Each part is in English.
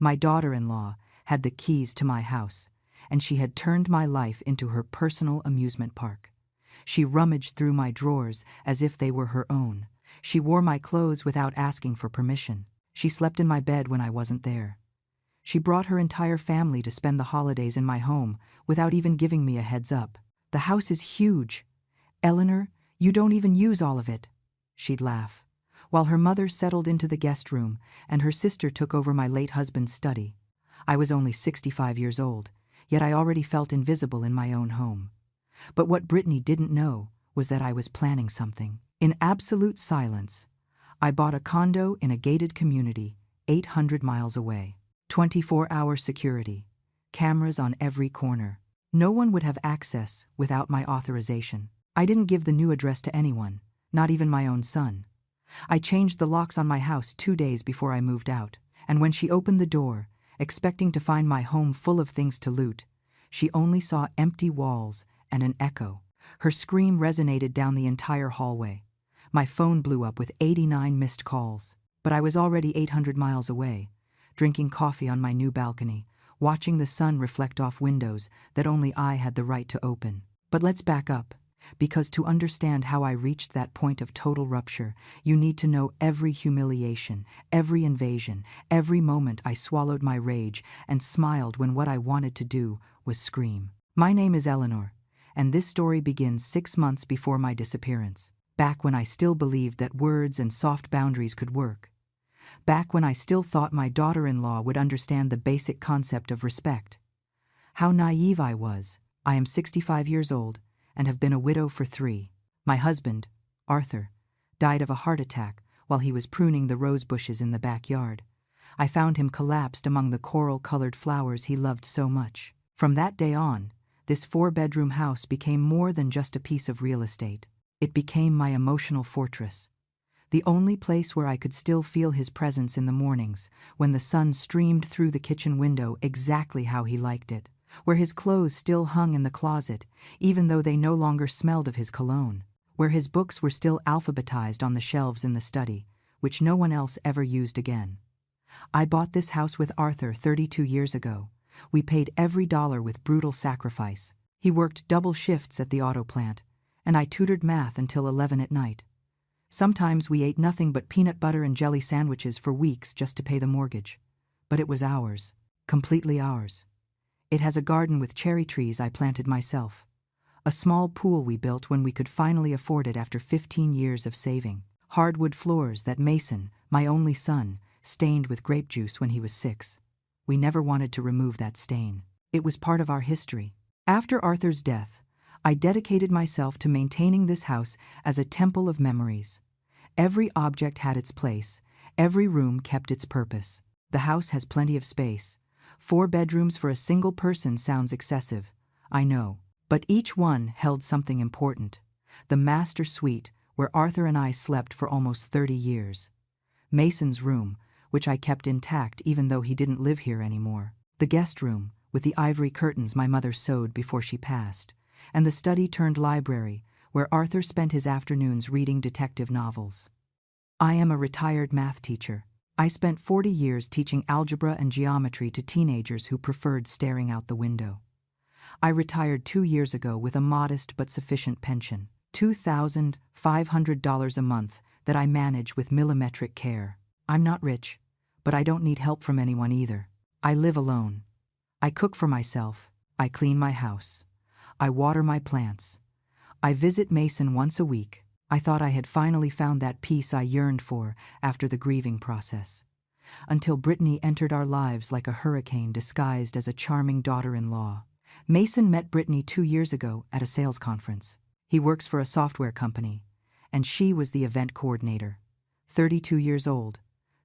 My daughter-in-law had the keys to my house, and she had turned my life into her personal amusement park. She rummaged through my drawers as if they were her own. She wore my clothes without asking for permission. She slept in my bed when I wasn't there. She brought her entire family to spend the holidays in my home without even giving me a heads up. "The house is huge. Eleanor, you don't even use all of it," she'd laugh, while her mother settled into the guest room and her sister took over my late husband's study. I was only 65 years old, yet I already felt invisible in my own home. But what Brittany didn't know was that I was planning something. In absolute silence, I bought a condo in a gated community 800 miles away. 24-hour security, cameras on every corner. No one would have access without my authorization. I didn't give the new address to anyone, not even my own son. I changed the locks on my house 2 days before I moved out, and when she opened the door, expecting to find my home full of things to loot, she only saw empty walls and an echo. Her scream resonated down the entire hallway. My phone blew up with 89 missed calls, but I was already 800 miles away, drinking coffee on my new balcony, watching the sun reflect off windows that only I had the right to open. But let's back up, because to understand how I reached that point of total rupture, you need to know every humiliation, every invasion, every moment I swallowed my rage and smiled when what I wanted to do was scream. My name is Eleanor, and this story begins 6 months before my disappearance, back when I still believed that words and soft boundaries could work. Back when I still thought my daughter-in-law would understand the basic concept of respect. How naive I was. I am 65 years old and have been a widow for 3. My husband, Arthur, died of a heart attack while he was pruning the rose bushes in the backyard. I found him collapsed among the coral-colored flowers he loved so much. From that day on, this 4-bedroom house became more than just a piece of real estate. It became my emotional fortress. The only place where I could still feel his presence in the mornings, when the sun streamed through the kitchen window exactly how he liked it, where his clothes still hung in the closet, even though they no longer smelled of his cologne, where his books were still alphabetized on the shelves in the study, which no one else ever used again. I bought this house with Arthur 32 years ago. We paid every dollar with brutal sacrifice. He worked double shifts at the auto plant, and I tutored math until 11 at night. Sometimes we ate nothing but peanut butter and jelly sandwiches for weeks just to pay the mortgage. But it was ours, completely ours. It has a garden with cherry trees I planted myself. A small pool we built when we could finally afford it after 15 years of saving. Hardwood floors that Mason, my only son, stained with grape juice when he was 6. We never wanted to remove that stain. It was part of our history. After Arthur's death, I dedicated myself to maintaining this house as a temple of memories. Every object had its place, every room kept its purpose. The house has plenty of space. 4 bedrooms for a single person sounds excessive, I know, but each one held something important. The master suite, where Arthur and I slept for almost 30 years. Mason's room, which I kept intact even though he didn't live here anymore. The guest room, with the ivory curtains my mother sewed before she passed. And the study-turned-library, where Arthur spent his afternoons reading detective novels. I am a retired math teacher. I spent 40 years teaching algebra and geometry to teenagers who preferred staring out the window. I retired 2 years ago with a modest but sufficient pension, $2,500 a month that I manage with millimetric care. I'm not rich, but I don't need help from anyone either. I live alone. I cook for myself. I clean my house. I water my plants. I visit Mason once a week. I thought I had finally found that peace I yearned for after the grieving process. Until Brittany entered our lives like a hurricane disguised as a charming daughter-in-law. Mason met Brittany 2 years ago at a sales conference. He works for a software company, and she was the event coordinator. 32 years old,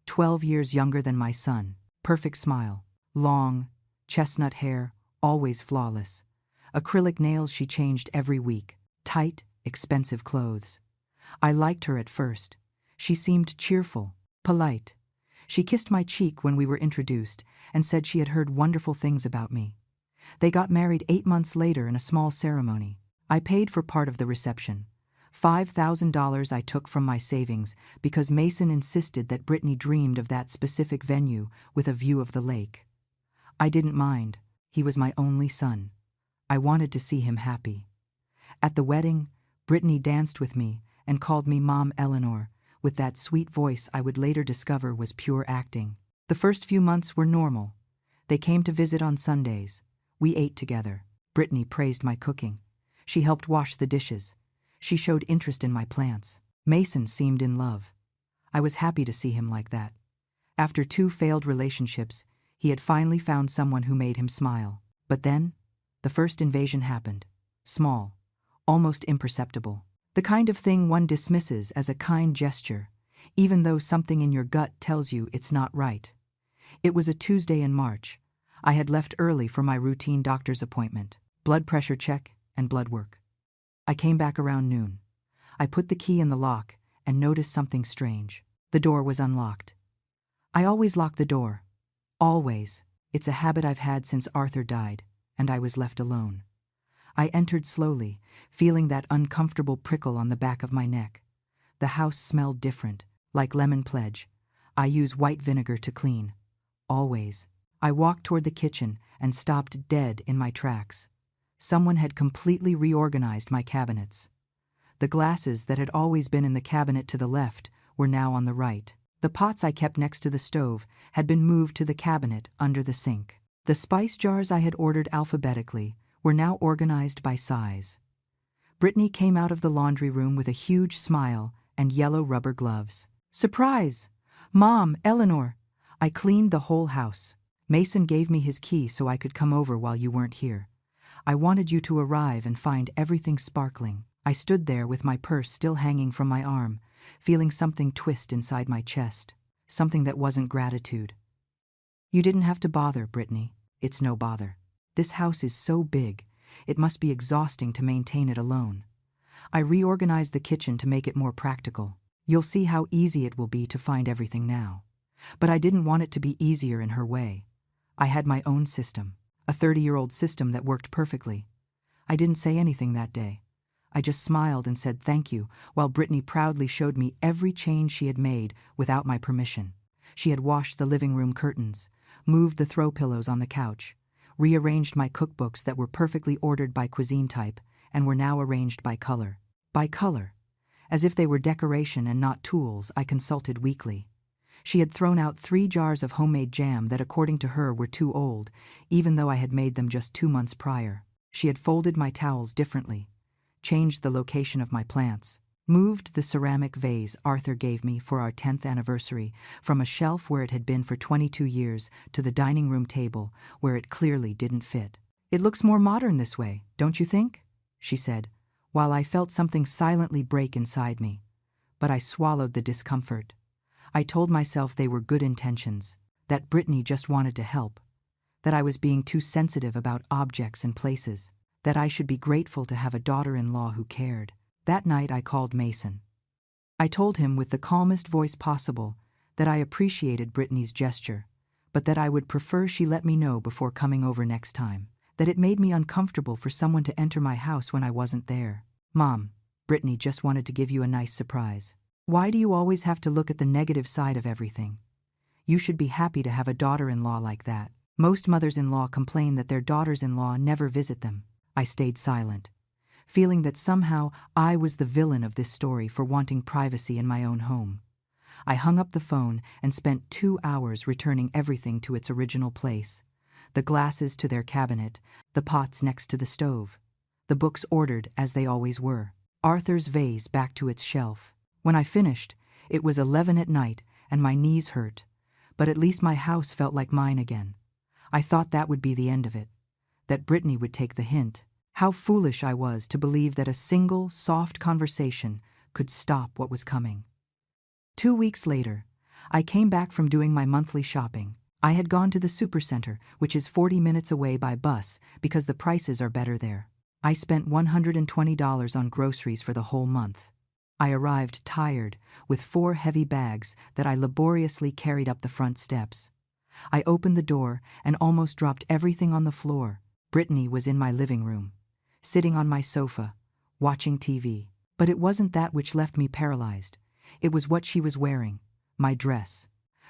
12 years younger than my son. Perfect smile, long, chestnut hair, always flawless. Acrylic nails she changed every week. Tight, expensive clothes. I liked her at first. She seemed cheerful, polite. She kissed my cheek when we were introduced and said she had heard wonderful things about me. They got married 8 months later in a small ceremony. I paid for part of the reception, $5,000 I took from my savings because Mason insisted that Brittany dreamed of that specific venue with a view of the lake. I didn't mind. He was my only son. I wanted to see him happy. At the wedding, Brittany danced with me and called me Mom Eleanor, with that sweet voice I would later discover was pure acting. The first few months were normal. They came to visit on Sundays. We ate together. Brittany praised my cooking. She helped wash the dishes. She showed interest in my plants. Mason seemed in love. I was happy to see him like that. After 2 failed relationships, he had finally found someone who made him smile. But then, the first invasion happened. Small, almost imperceptible. The kind of thing one dismisses as a kind gesture, even though something in your gut tells you it's not right. It was a Tuesday in March. I had left early for my routine doctor's appointment, blood pressure check and blood work. I came back around noon. I put the key in the lock and noticed something strange. The door was unlocked. I always lock the door. Always. It's a habit I've had since Arthur died, and I was left alone. I entered slowly, feeling that uncomfortable prickle on the back of my neck. The house smelled different, like lemon pledge. I use white vinegar to clean. Always. I walked toward the kitchen and stopped dead in my tracks. Someone had completely reorganized my cabinets. The glasses that had always been in the cabinet to the left were now on the right. The pots I kept next to the stove had been moved to the cabinet under the sink. The spice jars I had ordered alphabetically were now organized by size. Brittany came out of the laundry room with a huge smile and yellow rubber gloves. "Surprise! Mom, Eleanor! I cleaned the whole house. Mason gave me his key so I could come over while you weren't here. I wanted you to arrive and find everything sparkling." I stood there with my purse still hanging from my arm, feeling something twist inside my chest, something that wasn't gratitude. "You didn't have to bother, Brittany. It's no bother. This house is so big, it must be exhausting to maintain it alone. I reorganized the kitchen to make it more practical. You'll see how easy it will be to find everything now." But I didn't want it to be easier in her way. I had my own system, a 30-year-old system that worked perfectly. I didn't say anything that day. I just smiled and said thank you, while Brittany proudly showed me every change she had made without my permission. She had washed the living room curtains, moved the throw pillows on the couch, rearranged my cookbooks that were perfectly ordered by cuisine type and were now arranged by color. By color. As if they were decoration and not tools I consulted weekly. She had thrown out 3 jars of homemade jam that according to her were too old, even though I had made them just 2 months prior. She had folded my towels differently, changed the location of my plants, moved the ceramic vase Arthur gave me for our 10th anniversary from a shelf where it had been for 22 years to the dining room table where it clearly didn't fit. "It looks more modern this way, don't you think?" she said, while I felt something silently break inside me. But I swallowed the discomfort. I told myself they were good intentions, that Brittany just wanted to help, that I was being too sensitive about objects and places, that I should be grateful to have a daughter-in-law who cared. That night I called Mason. I told him with the calmest voice possible that I appreciated Brittany's gesture, but that I would prefer she let me know before coming over next time, that it made me uncomfortable for someone to enter my house when I wasn't there. "Mom, Brittany just wanted to give you a nice surprise. Why do you always have to look at the negative side of everything? You should be happy to have a daughter-in-law like that. Most mothers-in-law complain that their daughters-in-law never visit them." I stayed silent, feeling that somehow I was the villain of this story for wanting privacy in my own home. I hung up the phone and spent 2 hours returning everything to its original place. The glasses to their cabinet, the pots next to the stove, the books ordered as they always were, Arthur's vase back to its shelf. When I finished, it was 11 at night and my knees hurt, but at least my house felt like mine again. I thought that would be the end of it, that Brittany would take the hint. How foolish I was to believe that a single, soft conversation could stop what was coming. 2 weeks later, I came back from doing my monthly shopping. I had gone to the supercenter, which is 40 minutes away by bus because the prices are better there. I spent $120 on groceries for the whole month. I arrived tired, with 4 heavy bags that I laboriously carried up the front steps. I opened the door and almost dropped everything on the floor. Brittany was in my living room, sitting on my sofa, watching TV. But it wasn't that which left me paralyzed. It was what she was wearing, my dress.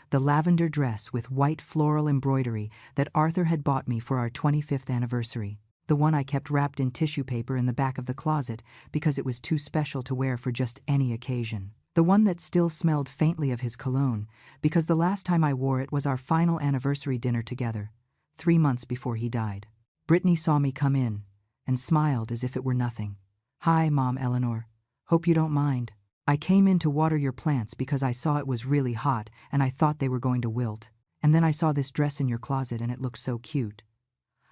The lavender dress with white floral embroidery that Arthur had bought me for our 25th anniversary. The one I kept wrapped in tissue paper in the back of the closet because it was too special to wear for just any occasion. The one that still smelled faintly of his cologne because the last time I wore it was our final anniversary dinner together, 3 months before he died. Brittany saw me come in and smiled as if it were nothing. "Hi, Mom Eleanor. Hope you don't mind. I came in to water your plants because I saw it was really hot and I thought they were going to wilt. And then I saw this dress in your closet and it looked so cute.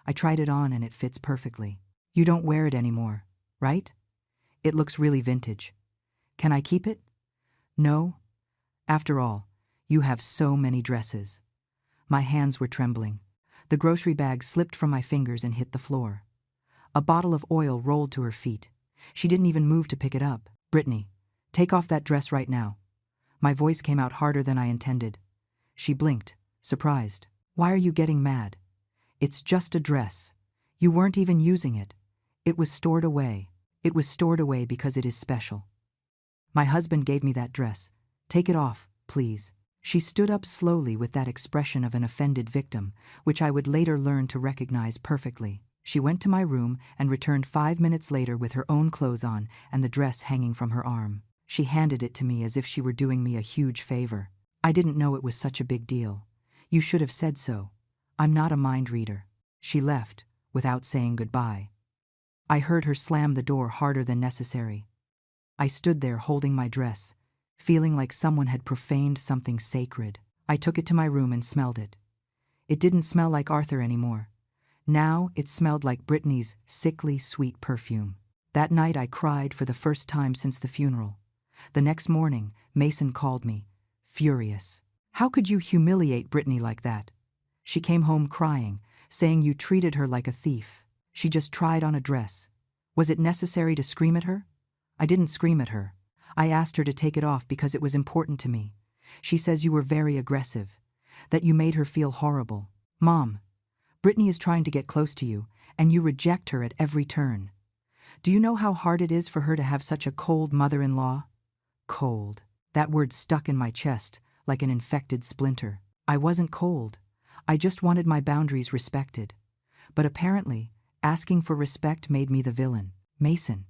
I tried it on and it fits perfectly. You don't wear it anymore, right? It looks really vintage. Can I keep it?" "No. After all, you have so many dresses." My hands were trembling. The grocery bag slipped from my fingers and hit the floor. A bottle of oil rolled to her feet. She didn't even move to pick it up. "Brittany, take off that dress right now." My voice came out harder than I intended. She blinked, surprised. "Why are you getting mad? It's just a dress. You weren't even using it. It was stored away. It was stored away because it is special. My husband gave me that dress. Take it off, please." She stood up slowly with that expression of an offended victim, which I would later learn to recognize perfectly. She went to my room and returned 5 minutes later with her own clothes on and the dress hanging from her arm. She handed it to me as if she were doing me a huge favor. "I didn't know it was such a big deal. You should have said so. I'm not a mind reader." She left, without saying goodbye. I heard her slam the door harder than necessary. I stood there holding my dress, feeling like someone had profaned something sacred. I took it to my room and smelled it. It didn't smell like Arthur anymore. Now it smelled like Brittany's sickly sweet perfume. That night I cried for the first time since the funeral. The next morning, Mason called me, furious. "How could you humiliate Brittany like that?" She came home crying, saying you treated her like a thief. She just tried on a dress. Was it necessary to scream at her? I didn't scream at her. I asked her to take it off because it was important to me. She says you were very aggressive, that you made her feel horrible. Mom, Brittany is trying to get close to you, and you reject her at every turn. Do you know how hard it is for her to have such a cold mother-in-law? Cold. That word stuck in my chest like an infected splinter. I wasn't cold. I just wanted my boundaries respected. But apparently, asking for respect made me the villain. Mason.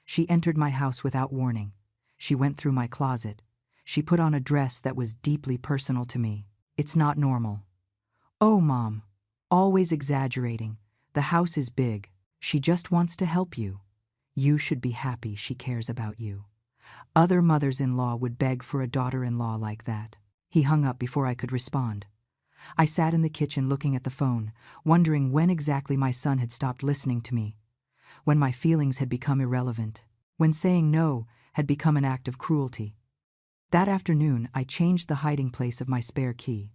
She entered my house without warning. She went through my closet. She put on a dress that was deeply personal to me. It's not normal. Oh, Mom. Always exaggerating. The house is big. She just wants to help you. You should be happy she cares about you. Other mothers-in-law would beg for a daughter-in-law like that. He hung up before I could respond. I sat in the kitchen looking at the phone, wondering when exactly my son had stopped listening to me, when my feelings had become irrelevant, when saying no had become an act of cruelty. That afternoon, I changed the hiding place of my spare key,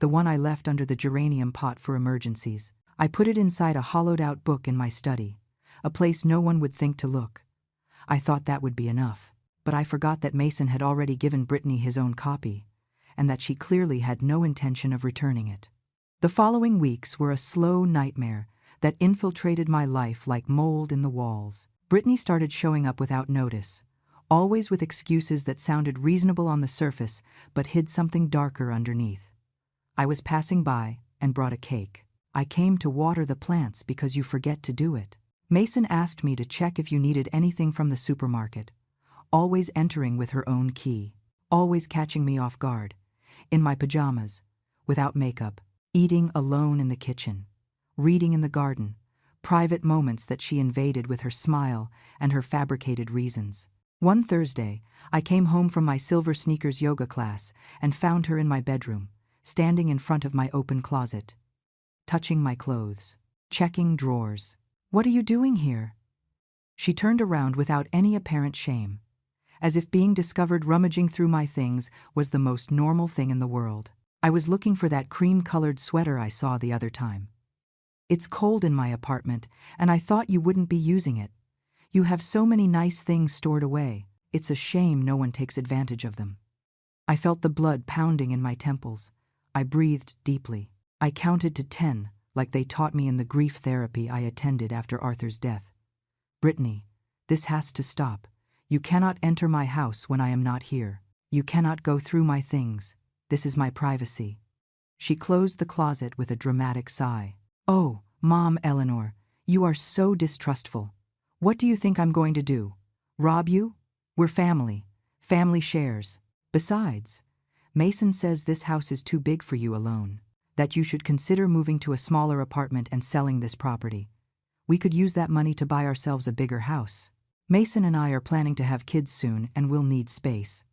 the one I left under the geranium pot for emergencies. I put it inside a hollowed-out book in my study, a place no one would think to look. I thought that would be enough, but I forgot that Mason had already given Brittany his own copy, and that she clearly had no intention of returning it. The following weeks were a slow nightmare that infiltrated my life like mold in the walls. Brittany started showing up without notice, always with excuses that sounded reasonable on the surface but hid something darker underneath. I was passing by and brought a cake. "I came to water the plants because you forget to do it." Mason asked me to check if you needed anything from the supermarket, always entering with her own key, always catching me off guard, in my pajamas, without makeup, eating alone in the kitchen, reading in the garden, private moments that she invaded with her smile and her fabricated reasons. One Thursday, I came home from my silver sneakers yoga class and found her in my bedroom, standing in front of my open closet, touching my clothes, checking drawers. "What are you doing here?" She turned around without any apparent shame, as if being discovered rummaging through my things was the most normal thing in the world. "I was looking for that cream-colored sweater I saw the other time. It's cold in my apartment, and I thought you wouldn't be using it. You have so many nice things stored away. It's a shame no one takes advantage of them." I felt the blood pounding in my temples. I breathed deeply. I counted to 10, like they taught me in the grief therapy I attended after Arthur's death. "Brittany, this has to stop. You cannot enter my house when I am not here. You cannot go through my things. This is my privacy." She closed the closet with a dramatic sigh. "Oh, Mom Eleanor, you are so distrustful. What do you think I'm going to do? Rob you? We're family. Family shares. Besides, Mason says this house is too big for you alone, that you should consider moving to a smaller apartment and selling this property. We could use that money to buy ourselves a bigger house. Mason and I are planning to have kids soon and will need space."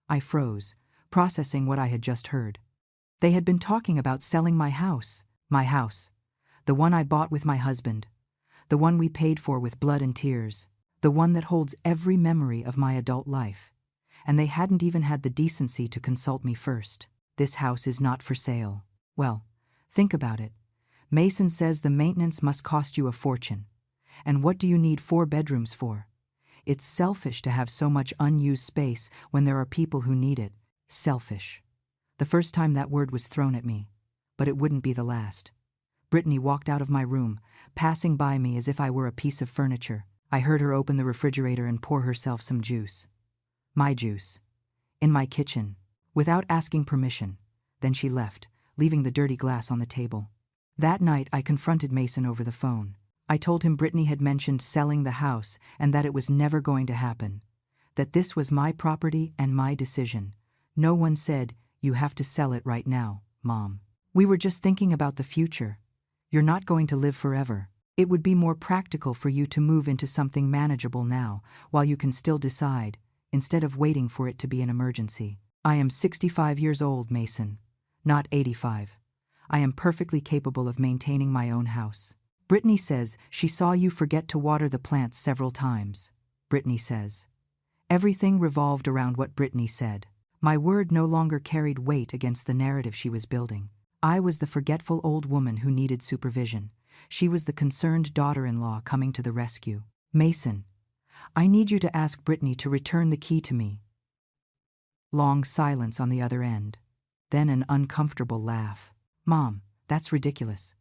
I froze, processing what I had just heard. They had been talking about selling my house. My house. The one I bought with my husband. The one we paid for with blood and tears. The one that holds every memory of my adult life. And they hadn't even had the decency to consult me first. This house is not for sale. Well, think about it. Mason says the maintenance must cost you a fortune. And what do you need 4 bedrooms for? It's selfish to have so much unused space when there are people who need it. Selfish. The first time that word was thrown at me. But it wouldn't be the last. Brittany walked out of my room, passing by me as if I were a piece of furniture. I heard her open the refrigerator and pour herself some juice. My juice. In my kitchen. Without asking permission. Then she left, leaving the dirty glass on the table. That night I confronted Mason over the phone. I told him Brittany had mentioned selling the house and that it was never going to happen. That this was my property and my decision. No one said, "You have to sell it right now, Mom. We were just thinking about the future. You're not going to live forever. It would be more practical for you to move into something manageable now, while you can still decide, instead of waiting for it to be an emergency. I am 65 years old, Mason. Not 85. I am perfectly capable of maintaining my own house. Brittany says she saw you forget to water the plants several times. Brittany says. Everything revolved around what Brittany said. My word no longer carried weight against the narrative she was building. I was the forgetful old woman who needed supervision. She was the concerned daughter-in-law coming to the rescue. Mason, I need you to ask Brittany to return the key to me. Long silence on the other end. Then an uncomfortable laugh. Mom, that's ridiculous.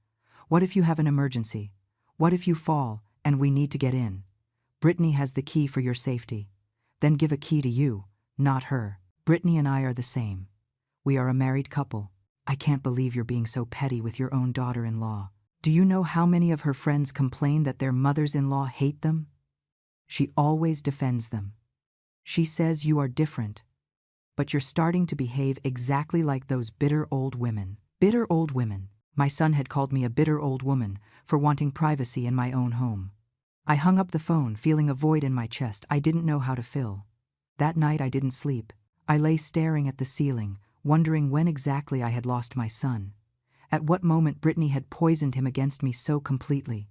What if you have an emergency? What if you fall, and we need to get in? Brittany has the key for your safety. Then give a key to you, not her. Brittany and I are the same. We are a married couple. I can't believe you're being so petty with your own daughter-in-law. Do you know how many of her friends complain that their mothers-in-law hate them? She always defends them. She says you are different. But you're starting to behave exactly like those bitter old women. Bitter old women. My son had called me a bitter old woman for wanting privacy in my own home. I hung up the phone, feeling a void in my chest I didn't know how to fill. That night I didn't sleep. I lay staring at the ceiling, wondering when exactly I had lost my son. At what moment Brittany had poisoned him against me so completely.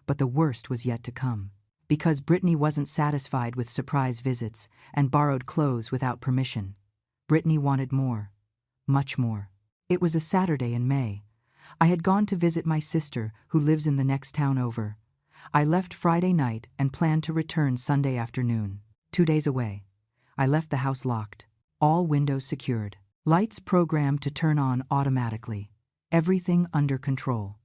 But the worst was yet to come. Because Brittany wasn't satisfied with surprise visits and borrowed clothes without permission. Brittany wanted more. Much more. It was a Saturday in May. I had gone to visit my sister, who lives in the next town over. I left Friday night and planned to return Sunday afternoon. 2 days away. I left the house locked. All windows secured. Lights programmed to turn on automatically. Everything under control.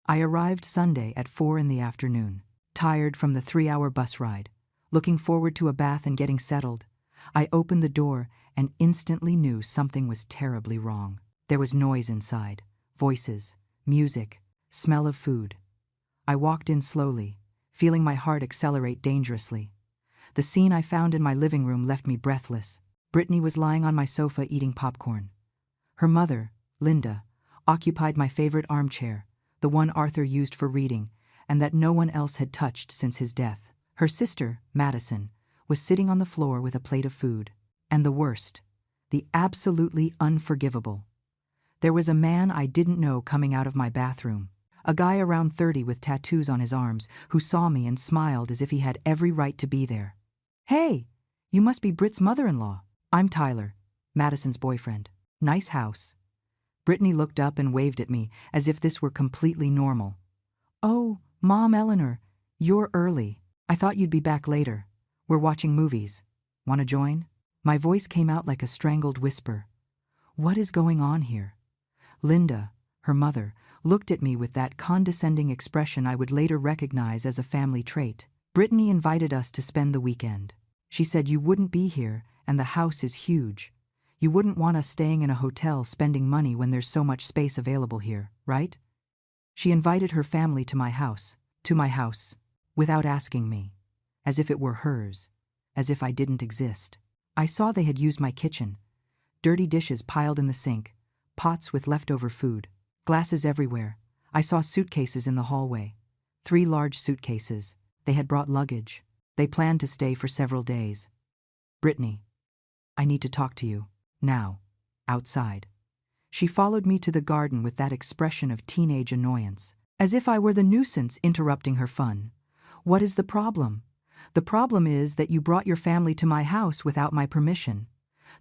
I arrived Sunday at 4 in the afternoon. Tired from the 3-hour bus ride. Looking forward to a bath and getting settled. I opened the door and instantly knew something was terribly wrong. There was noise inside. Voices, music, smell of food. I walked in slowly, feeling my heart accelerate dangerously. The scene I found in my living room left me breathless. Brittany was lying on my sofa eating popcorn. Her mother, Linda, occupied my favorite armchair, the one Arthur used for reading, and that no one else had touched since his death. Her sister, Madison, was sitting on the floor with a plate of food. And the worst, the absolutely unforgivable. There was a man I didn't know coming out of my bathroom. A guy around 30 with tattoos on his arms who saw me and smiled as if he had every right to be there. Hey, you must be Britt's mother-in-law. I'm Tyler, Madison's boyfriend. Nice house. Brittany looked up and waved at me as if this were completely normal. Oh, Mom Eleanor, you're early. I thought you'd be back later. We're watching movies. Want to join? My voice came out like a strangled whisper. What is going on here? Linda, her mother, looked at me with that condescending expression I would later recognize as a family trait. Brittany invited us to spend the weekend. She said you wouldn't be here, and the house is huge. You wouldn't want us staying in a hotel spending money when there's so much space available here, right? She invited her family to my house, without asking me, as if it were hers, as if I didn't exist. I saw they had used my kitchen. Dirty dishes piled in the sink, pots with leftover food, glasses everywhere. I saw suitcases in the hallway. 3 large suitcases. They had brought luggage. They planned to stay for several days. Brittany, I need to talk to you. Now. Outside. She followed me to the garden with that expression of teenage annoyance, as if I were the nuisance interrupting her fun. What is the problem? The problem is that you brought your family to my house without my permission.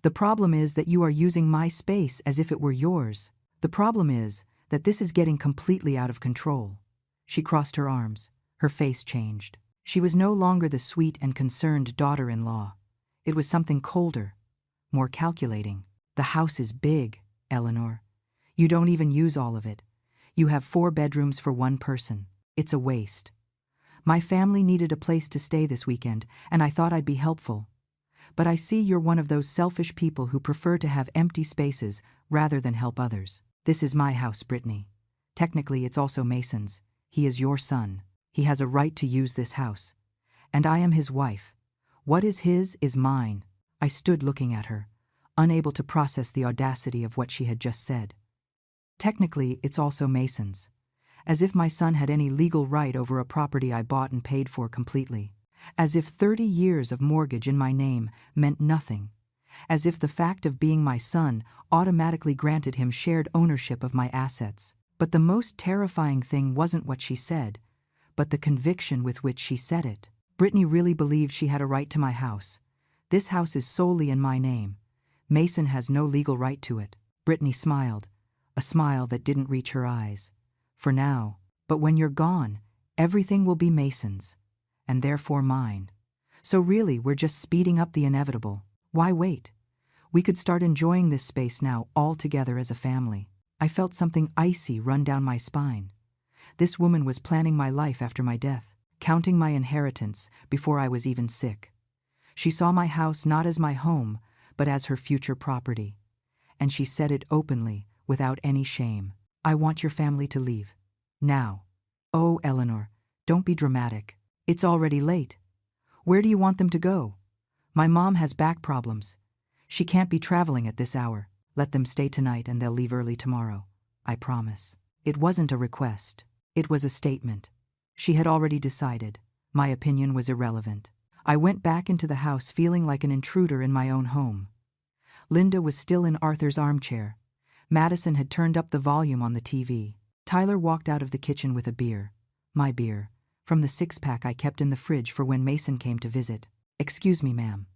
The problem is that you are using my space as if it were yours. The problem is that this is getting completely out of control. She crossed her arms. Her face changed. She was no longer the sweet and concerned daughter-in-law. It was something colder, more calculating. The house is big, Eleanor. You don't even use all of it. You have 4 bedrooms for 1 person. It's a waste. My family needed a place to stay this weekend, and I thought I'd be helpful. But I see you're one of those selfish people who prefer to have empty spaces rather than help others. This is my house, Brittany. Technically, it's also Mason's. He is your son. He has a right to use this house. And I am his wife. What is his is mine. I stood looking at her, unable to process the audacity of what she had just said. Technically, it's also Mason's. As if my son had any legal right over a property I bought and paid for completely. As if 30 years of mortgage in my name meant nothing. As if the fact of being my son automatically granted him shared ownership of my assets. But the most terrifying thing wasn't what she said, but the conviction with which she said it. Brittany really believed she had a right to my house. This house is solely in my name. Mason has no legal right to it. Brittany smiled, a smile that didn't reach her eyes. For now, but when you're gone, everything will be Mason's, and therefore mine. So really, we're just speeding up the inevitable. Why wait? We could start enjoying this space now all together as a family. I felt something icy run down my spine. This woman was planning my life after my death, counting my inheritance before I was even sick. She saw my house not as my home, but as her future property. And she said it openly, without any shame. I want your family to leave. Now. Oh, Eleanor, don't be dramatic. It's already late. Where do you want them to go? My mom has back problems. She can't be traveling at this hour. Let them stay tonight and they'll leave early tomorrow. I promise. It wasn't a request. It was a statement. She had already decided. My opinion was irrelevant. I went back into the house feeling like an intruder in my own home. Linda was still in Arthur's armchair. Madison had turned up the volume on the TV. Tyler walked out of the kitchen with a beer. My beer. From the 6-pack I kept in the fridge for when Mason came to visit. Excuse me, ma'am.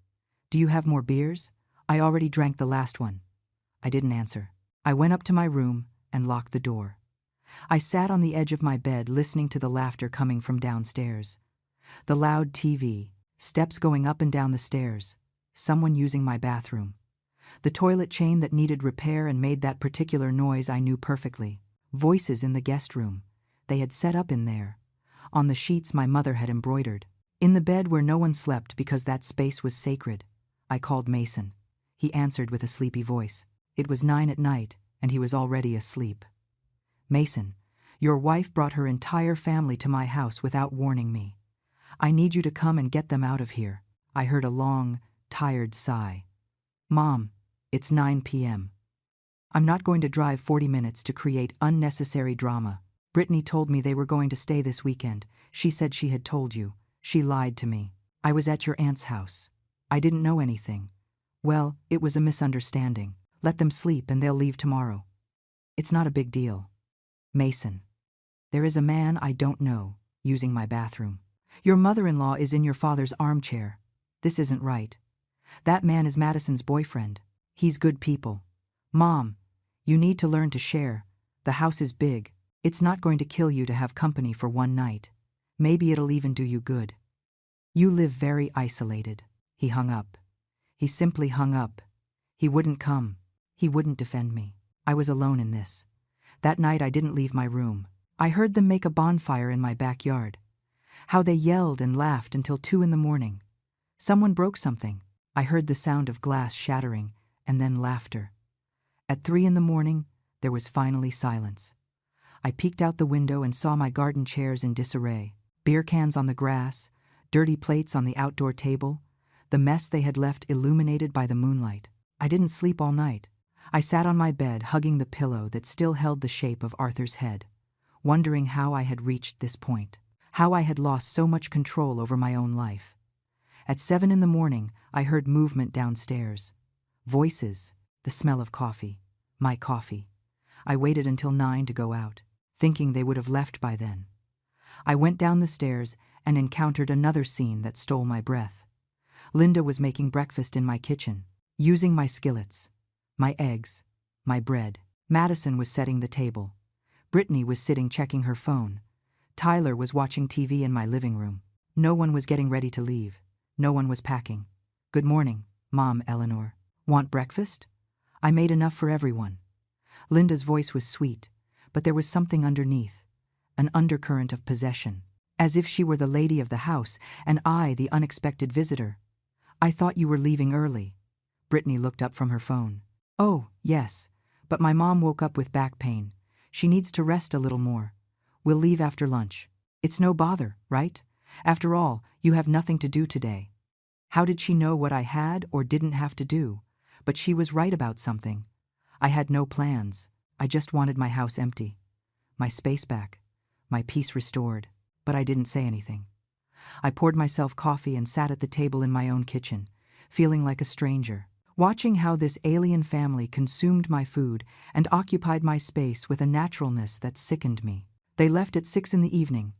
Do you have more beers? I already drank the last one. I didn't answer. I went up to my room and locked the door. I sat on the edge of my bed listening to the laughter coming from downstairs. The loud TV, steps going up and down the stairs, someone using my bathroom. The toilet chain that needed repair and made that particular noise I knew perfectly. Voices in the guest room. They had set up in there. On the sheets my mother had embroidered. In the bed where no one slept because that space was sacred. I called Mason. He answered with a sleepy voice. It was 9 at night, and he was already asleep. Mason, your wife brought her entire family to my house without warning me. I need you to come and get them out of here. I heard a long, tired sigh. Mom, it's 9 p.m. I'm not going to drive 40 minutes to create unnecessary drama. Brittany told me they were going to stay this weekend. She said she had told you. She lied to me. I was at your aunt's house. I didn't know anything. Well, it was a misunderstanding. Let them sleep and they'll leave tomorrow. It's not a big deal. Mason. There is a man I don't know, using my bathroom. Your mother-in-law is in your father's armchair. This isn't right. That man is Madison's boyfriend. He's good people. Mom, you need to learn to share. The house is big. It's not going to kill you to have company for one night. Maybe it'll even do you good. You live very isolated. He hung up. He simply hung up. He wouldn't come. He wouldn't defend me. I was alone in this. That night I didn't leave my room. I heard them make a bonfire in my backyard. How they yelled and laughed until 2 in the morning. Someone broke something. I heard the sound of glass shattering, and then laughter. At 3 in the morning, there was finally silence. I peeked out the window and saw my garden chairs in disarray. Beer cans on the grass, dirty plates on the outdoor table, the mess they had left illuminated by the moonlight. I didn't sleep all night. I sat on my bed hugging the pillow that still held the shape of Arthur's head, wondering how I had reached this point, how I had lost so much control over my own life. At 7 in the morning, I heard movement downstairs. Voices, the smell of coffee, my coffee. I waited until 9 to go out, thinking they would have left by then. I went down the stairs and encountered another scene that stole my breath. Linda was making breakfast in my kitchen, using my skillets, my eggs, my bread. Madison was setting the table. Brittany was sitting checking her phone. Tyler was watching TV in my living room. No one was getting ready to leave. No one was packing. "Good morning, Mom, Eleanor. Want breakfast? I made enough for everyone." Linda's voice was sweet, but there was something underneath, an undercurrent of possession, as if she were the lady of the house and I the unexpected visitor. "I thought you were leaving early." Brittany looked up from her phone. "Oh, yes, but my mom woke up with back pain. She needs to rest a little more. We'll leave after lunch. It's no bother, right? After all, you have nothing to do today." How did she know what I had or didn't have to do? But she was right about something. I had no plans. I just wanted my house empty, my space back, my peace restored. But I didn't say anything. I poured myself coffee and sat at the table in my own kitchen, feeling like a stranger, watching how this alien family consumed my food and occupied my space with a naturalness that sickened me. They left at 6 in the evening,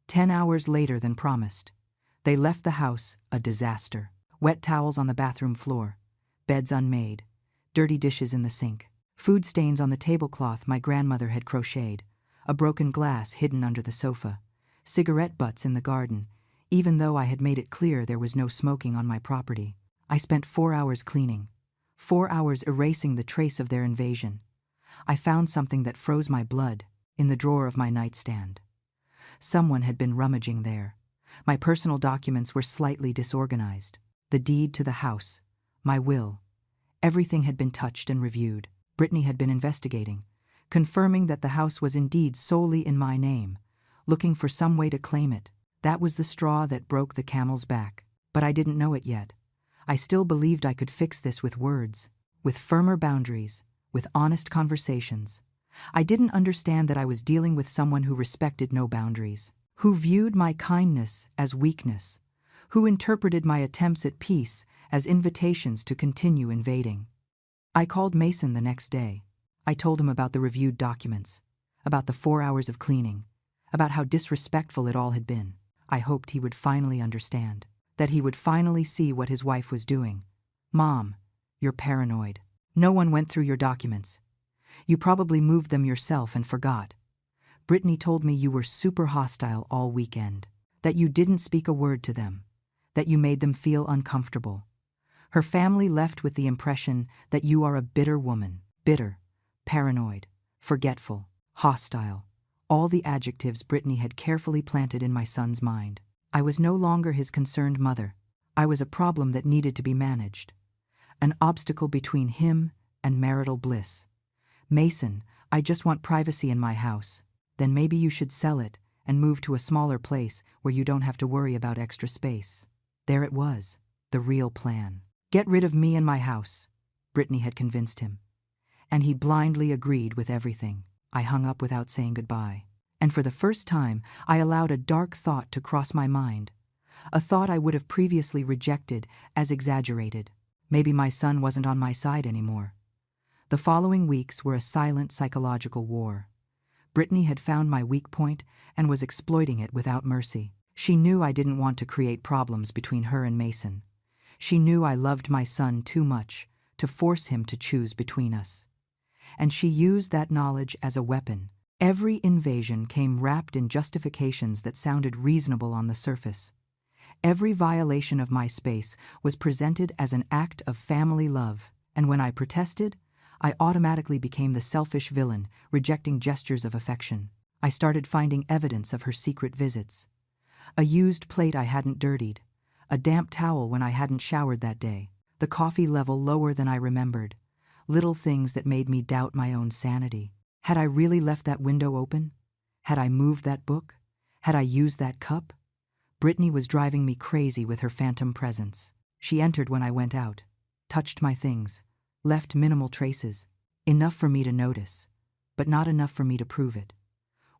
10 hours later than promised. They left the house a disaster. Wet towels on the bathroom floor, beds unmade, dirty dishes in the sink, food stains on the tablecloth my grandmother had crocheted, a broken glass hidden under the sofa, cigarette butts in the garden, even though I had made it clear there was no smoking on my property. I spent 4 hours cleaning, 4 hours erasing the trace of their invasion. I found something that froze my blood in the drawer of my nightstand. Someone had been rummaging there. My personal documents were slightly disorganized. The deed to the house, my will, everything had been touched and reviewed. Brittany had been investigating, confirming that the house was indeed solely in my name, looking for some way to claim it. That was the straw that broke the camel's back. But I didn't know it yet. I still believed I could fix this with words, with firmer boundaries, with honest conversations. I didn't understand that I was dealing with someone who respected no boundaries, who viewed my kindness as weakness, who interpreted my attempts at peace as invitations to continue invading. I called Mason the next day. I told him about the reviewed documents, about the 4 hours of cleaning, about how disrespectful it all had been. I hoped he would finally understand, that he would finally see what his wife was doing. "Mom, you're paranoid. No one went through your documents. You probably moved them yourself and forgot. Brittany told me you were super hostile all weekend, that you didn't speak a word to them, that you made them feel uncomfortable. Her family left with the impression that you are a bitter woman, bitter, paranoid, forgetful, hostile, all the adjectives Brittany had carefully planted in my son's mind. I was no longer his concerned mother. I was a problem that needed to be managed, an obstacle between him and marital bliss. Mason, I just want privacy in my house. Then maybe you should sell it and move to a smaller place where you don't have to worry about extra space." There it was, the real plan. Get rid of me and my house, Brittany had convinced him. And he blindly agreed with everything. I hung up without saying goodbye. And for the first time, I allowed a dark thought to cross my mind. A thought I would have previously rejected as exaggerated. Maybe my son wasn't on my side anymore. The following weeks were a silent psychological war. Brittany had found my weak point and was exploiting it without mercy. She knew I didn't want to create problems between her and Mason. She knew I loved my son too much to force him to choose between us. And she used that knowledge as a weapon. Every invasion came wrapped in justifications that sounded reasonable on the surface. Every violation of my space was presented as an act of family love, and when I protested, I automatically became the selfish villain, rejecting gestures of affection. I started finding evidence of her secret visits. A used plate I hadn't dirtied, A damp towel when I hadn't showered that day. The coffee level lower than I remembered. Little things that made me doubt my own sanity. Had I really left that window open? Had I moved that book? Had I used that cup? Brittany was driving me crazy with her phantom presence. She entered when I went out, touched my things, left minimal traces, enough for me to notice, but not enough for me to prove it.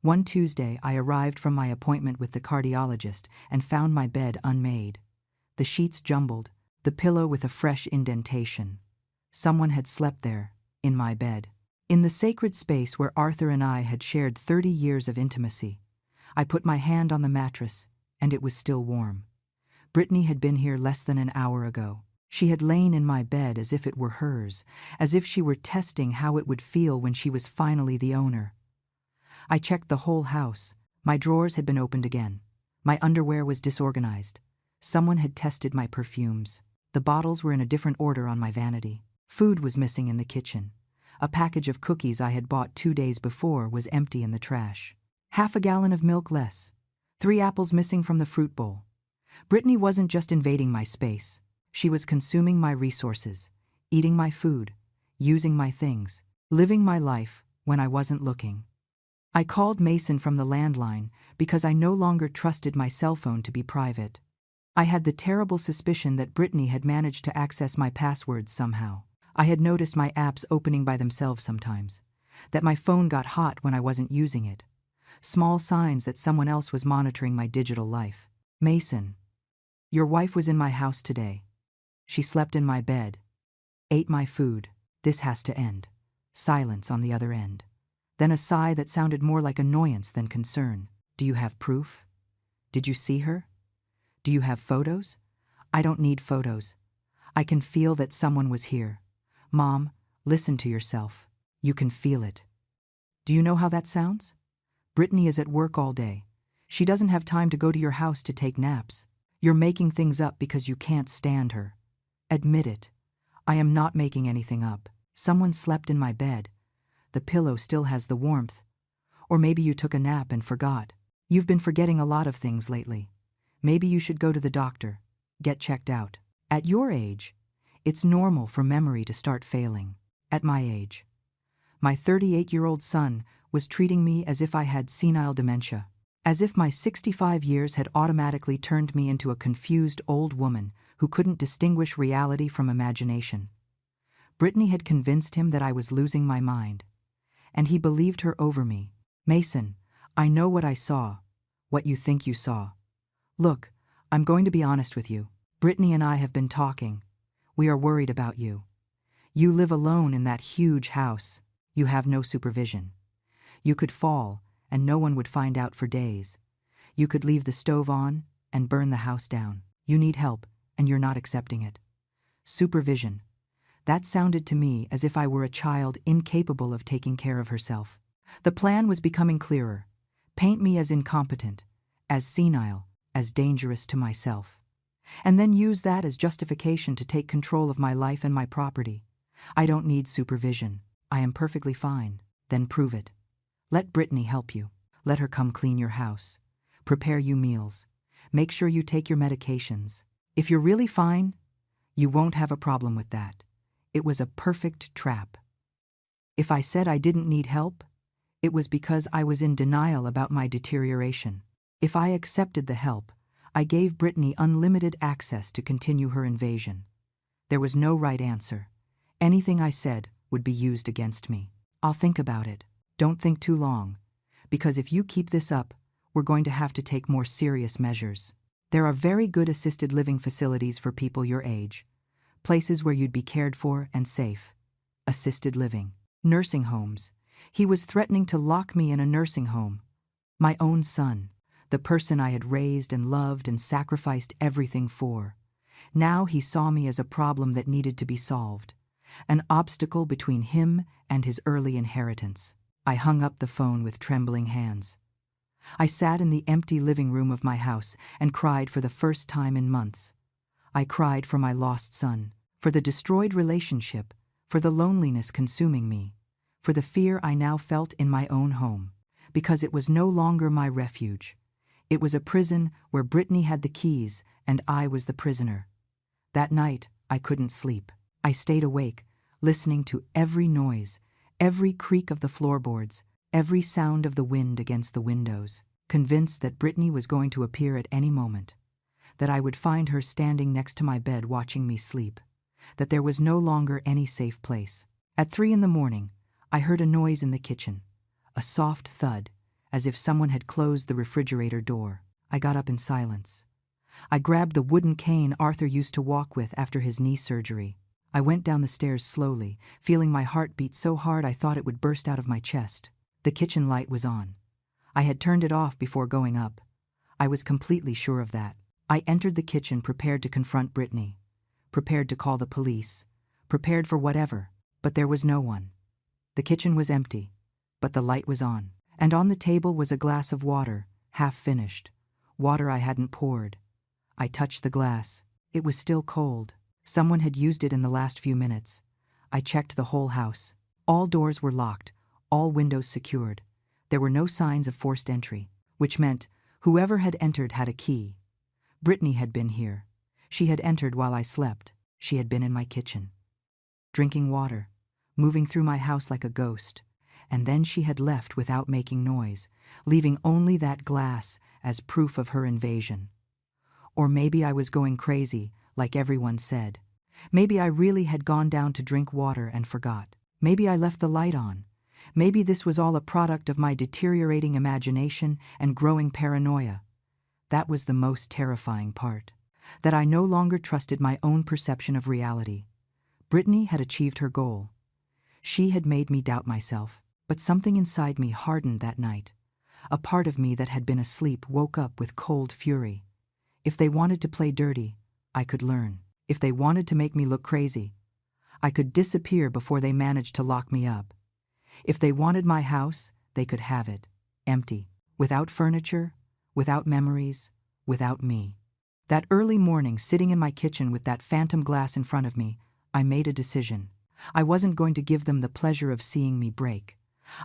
One Tuesday, I arrived from my appointment with the cardiologist and found my bed unmade. The sheets jumbled, the pillow with a fresh indentation. Someone had slept there, in my bed. In the sacred space where Arthur and I had shared 30 years of intimacy. I put my hand on the mattress, and it was still warm. Brittany had been here less than an hour ago. She had lain in my bed as if it were hers, as if she were testing how it would feel when she was finally the owner. I checked the whole house. My drawers had been opened again. My underwear was disorganized. Someone had tested my perfumes. The bottles were in a different order on my vanity. Food was missing in the kitchen. A package of cookies I had bought 2 days before was empty in the trash. Half a gallon of milk less. 3 apples missing from the fruit bowl. Brittany wasn't just invading my space. She was consuming my resources, eating my food, using my things, living my life when I wasn't looking. I called Mason from the landline because I no longer trusted my cell phone to be private. I had the terrible suspicion that Brittany had managed to access my passwords somehow. I had noticed my apps opening by themselves sometimes, that my phone got hot when I wasn't using it. Small signs that someone else was monitoring my digital life. Mason, your wife was in my house today. She slept in my bed, ate my food. This has to end. Silence on the other end. Then a sigh that sounded more like annoyance than concern. Do you have proof? Did you see her? Do you have photos? I don't need photos. I can feel that someone was here. Mom, listen to yourself. You can feel it. Do you know how that sounds? Brittany is at work all day. She doesn't have time to go to your house to take naps. You're making things up because you can't stand her. Admit it. I am not making anything up. Someone slept in my bed. The pillow still has the warmth. Or maybe you took a nap and forgot. You've been forgetting a lot of things lately. Maybe you should go to the doctor. Get checked out. At your age, it's normal for memory to start failing. At my age, my 38-year-old son was treating me as if I had senile dementia, as if my 65 years had automatically turned me into a confused old woman who couldn't distinguish reality from imagination. Brittany had convinced him that I was losing my mind, and he believed her over me. Mason, I know what I saw, what you think you saw. Look, I'm going to be honest with you. Brittany and I have been talking. We are worried about you. You live alone in that huge house. You have no supervision. You could fall, and no one would find out for days. You could leave the stove on and burn the house down. You need help, and you're not accepting it. Supervision. That sounded to me as if I were a child incapable of taking care of herself. The plan was becoming clearer. Paint me as incompetent, as senile, as dangerous to myself. And then use that as justification to take control of my life and my property. I don't need supervision. I am perfectly fine. Then prove it. Let Brittany help you. Let her come clean your house. Prepare you meals. Make sure you take your medications. If you're really fine, you won't have a problem with that. It was a perfect trap. If I said I didn't need help, it was because I was in denial about my deterioration. If I accepted the help, I gave Brittany unlimited access to continue her invasion. There was no right answer. Anything I said would be used against me. I'll think about it. Don't think too long, because if you keep this up, we're going to have to take more serious measures. There are very good assisted living facilities for people your age, places where you'd be cared for and safe. Assisted living. Nursing homes. He was threatening to lock me in a nursing home. My own son, the person I had raised and loved and sacrificed everything for. Now he saw me as a problem that needed to be solved, an obstacle between him and his early inheritance. I hung up the phone with trembling hands. I sat in the empty living room of my house and cried for the first time in months. I cried for my lost son, for the destroyed relationship, for the loneliness consuming me, for the fear I now felt in my own home, because it was no longer my refuge. It was a prison where Brittany had the keys and I was the prisoner. That night, I couldn't sleep. I stayed awake, listening to every noise, every creak of the floorboards, every sound of the wind against the windows, convinced that Brittany was going to appear at any moment, that I would find her standing next to my bed watching me sleep, that there was no longer any safe place. At 3 a.m, I heard a noise in the kitchen, a soft thud, as if someone had closed the refrigerator door. I got up in silence. I grabbed the wooden cane Arthur used to walk with after his knee surgery. I went down the stairs slowly, feeling my heart beat so hard I thought it would burst out of my chest. The kitchen light was on. I had turned it off before going up. I was completely sure of that. I entered the kitchen prepared to confront Brittany, prepared to call the police, prepared for whatever, but there was no one. The kitchen was empty, but the light was on, and on the table was a glass of water, half finished, water I hadn't poured. I touched the glass. It was still cold. Someone had used it in the last few minutes. I checked the whole house. All doors were locked, all windows secured. There were no signs of forced entry, which meant whoever had entered had a key. Brittany had been here. She had entered while I slept. She had been in my kitchen, drinking water, moving through my house like a ghost, and then she had left without making noise, leaving only that glass as proof of her invasion. Or maybe I was going crazy, like everyone said. Maybe I really had gone down to drink water and forgot. Maybe I left the light on. Maybe this was all a product of my deteriorating imagination and growing paranoia. That was the most terrifying part, that I no longer trusted my own perception of reality. Brittany had achieved her goal. She had made me doubt myself, but something inside me hardened that night. A part of me that had been asleep woke up with cold fury. If they wanted to play dirty, I could learn. If they wanted to make me look crazy, I could disappear before they managed to lock me up. If they wanted my house, they could have it, empty, without furniture, without memories, without me. That early morning, sitting in my kitchen with that phantom glass in front of me, I made a decision. I wasn't going to give them the pleasure of seeing me break.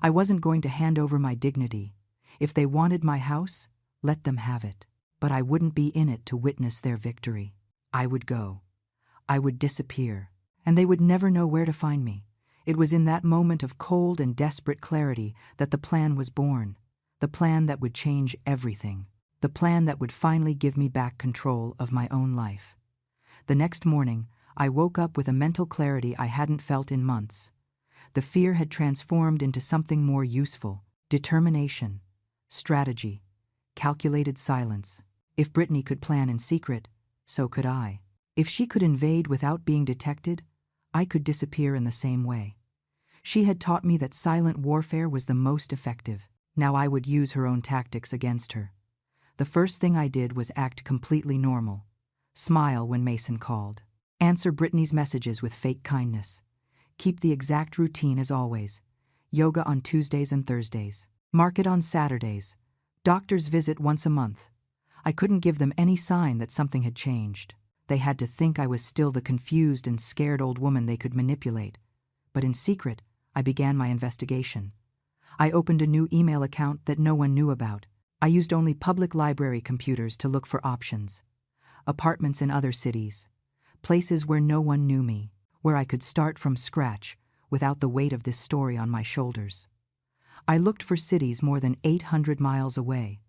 I wasn't going to hand over my dignity. If they wanted my house, let them have it. But I wouldn't be in it to witness their victory. I would go. I would disappear, and they would never know where to find me. It was in that moment of cold and desperate clarity that the plan was born, the plan that would change everything, the plan that would finally give me back control of my own life. The next morning, I woke up with a mental clarity I hadn't felt in months. The fear had transformed into something more useful: determination, strategy, calculated silence. If Brittany could plan in secret, so could I. If she could invade without being detected, I could disappear in the same way. She had taught me that silent warfare was the most effective. Now I would use her own tactics against her. The first thing I did was act completely normal. Smile when Mason called. Answer Brittany's messages with fake kindness. Keep the exact routine as always. Yoga on Tuesdays and Thursdays. Market on Saturdays. Doctor's visit once a month. I couldn't give them any sign that something had changed. They had to think I was still the confused and scared old woman they could manipulate. But in secret, I began my investigation. I opened a new email account that no one knew about. I used only public library computers to look for options. Apartments in other cities. Places where no one knew me, where I could start from scratch without the weight of this story on my shoulders. I looked for cities more than 800 miles away.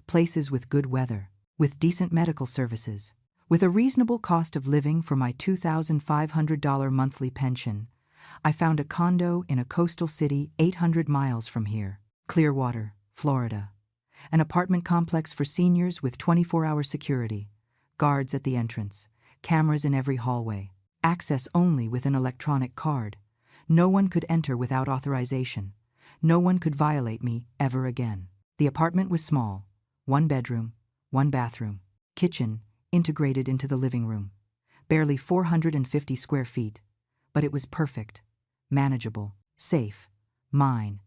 Places with good weather, with decent medical services, with a reasonable cost of living for my $2,500 monthly pension. I found a condo in a coastal city 800 miles from here, Clearwater, Florida. An apartment complex for seniors with 24-hour security, guards at the entrance, cameras in every hallway, access only with an electronic card. No one could enter without authorization. No one could violate me ever again. The apartment was small. 1 bedroom, 1 bathroom, kitchen integrated into the living room. Barely 450 square feet. But it was perfect, manageable, safe, mine.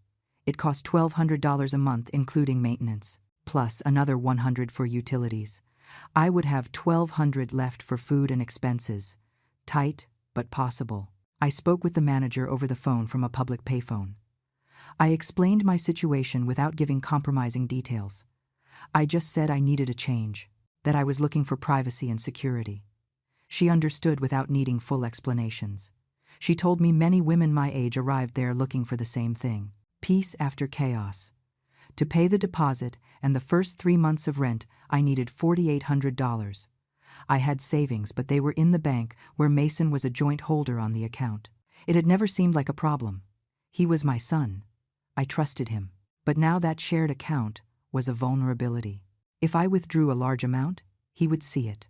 It cost $1,200 a month including maintenance, plus another $100 for utilities. I would have $1,200 left for food and expenses. Tight, but possible. I spoke with the manager over the phone from a public payphone. I explained my situation without giving compromising details. I just said I needed a change, that I was looking for privacy and security. She understood without needing full explanations. She told me many women my age arrived there looking for the same thing: peace after chaos. To pay the deposit and the first 3 months of rent, I needed $4,800. I had savings, but they were in the bank where Mason was a joint holder on the account. It had never seemed like a problem. He was my son. I trusted him. But now that shared account was a vulnerability. If I withdrew a large amount, he would see it.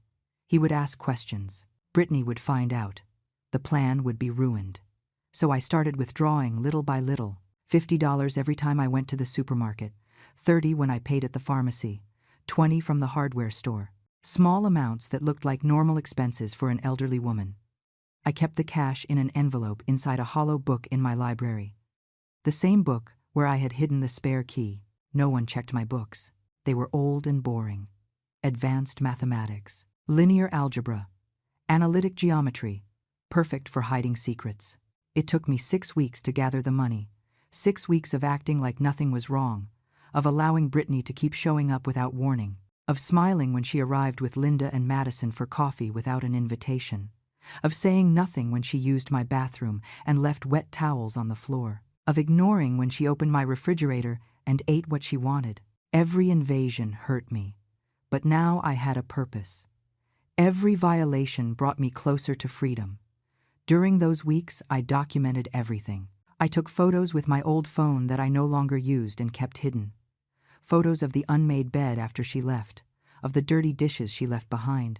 He would ask questions. Brittany would find out. The plan would be ruined. So I started withdrawing little by little. $50 every time I went to the supermarket, $30 when I paid at the pharmacy, $20 from the hardware store. Small amounts that looked like normal expenses for an elderly woman. I kept the cash in an envelope inside a hollow book in my library. The same book where I had hidden the spare key. No one checked my books. They were old and boring. Advanced mathematics, linear algebra, analytic geometry, perfect for hiding secrets. It took me 6 weeks to gather the money, 6 weeks of acting like nothing was wrong, of allowing Brittany to keep showing up without warning, of smiling when she arrived with Linda and Madison for coffee without an invitation, of saying nothing when she used my bathroom and left wet towels on the floor, of ignoring when she opened my refrigerator and ate what she wanted. Every invasion hurt me, but now I had a purpose. Every violation brought me closer to freedom. During those weeks, I documented everything. I took photos with my old phone that I no longer used and kept hidden. Photos of the unmade bed after she left, of the dirty dishes she left behind,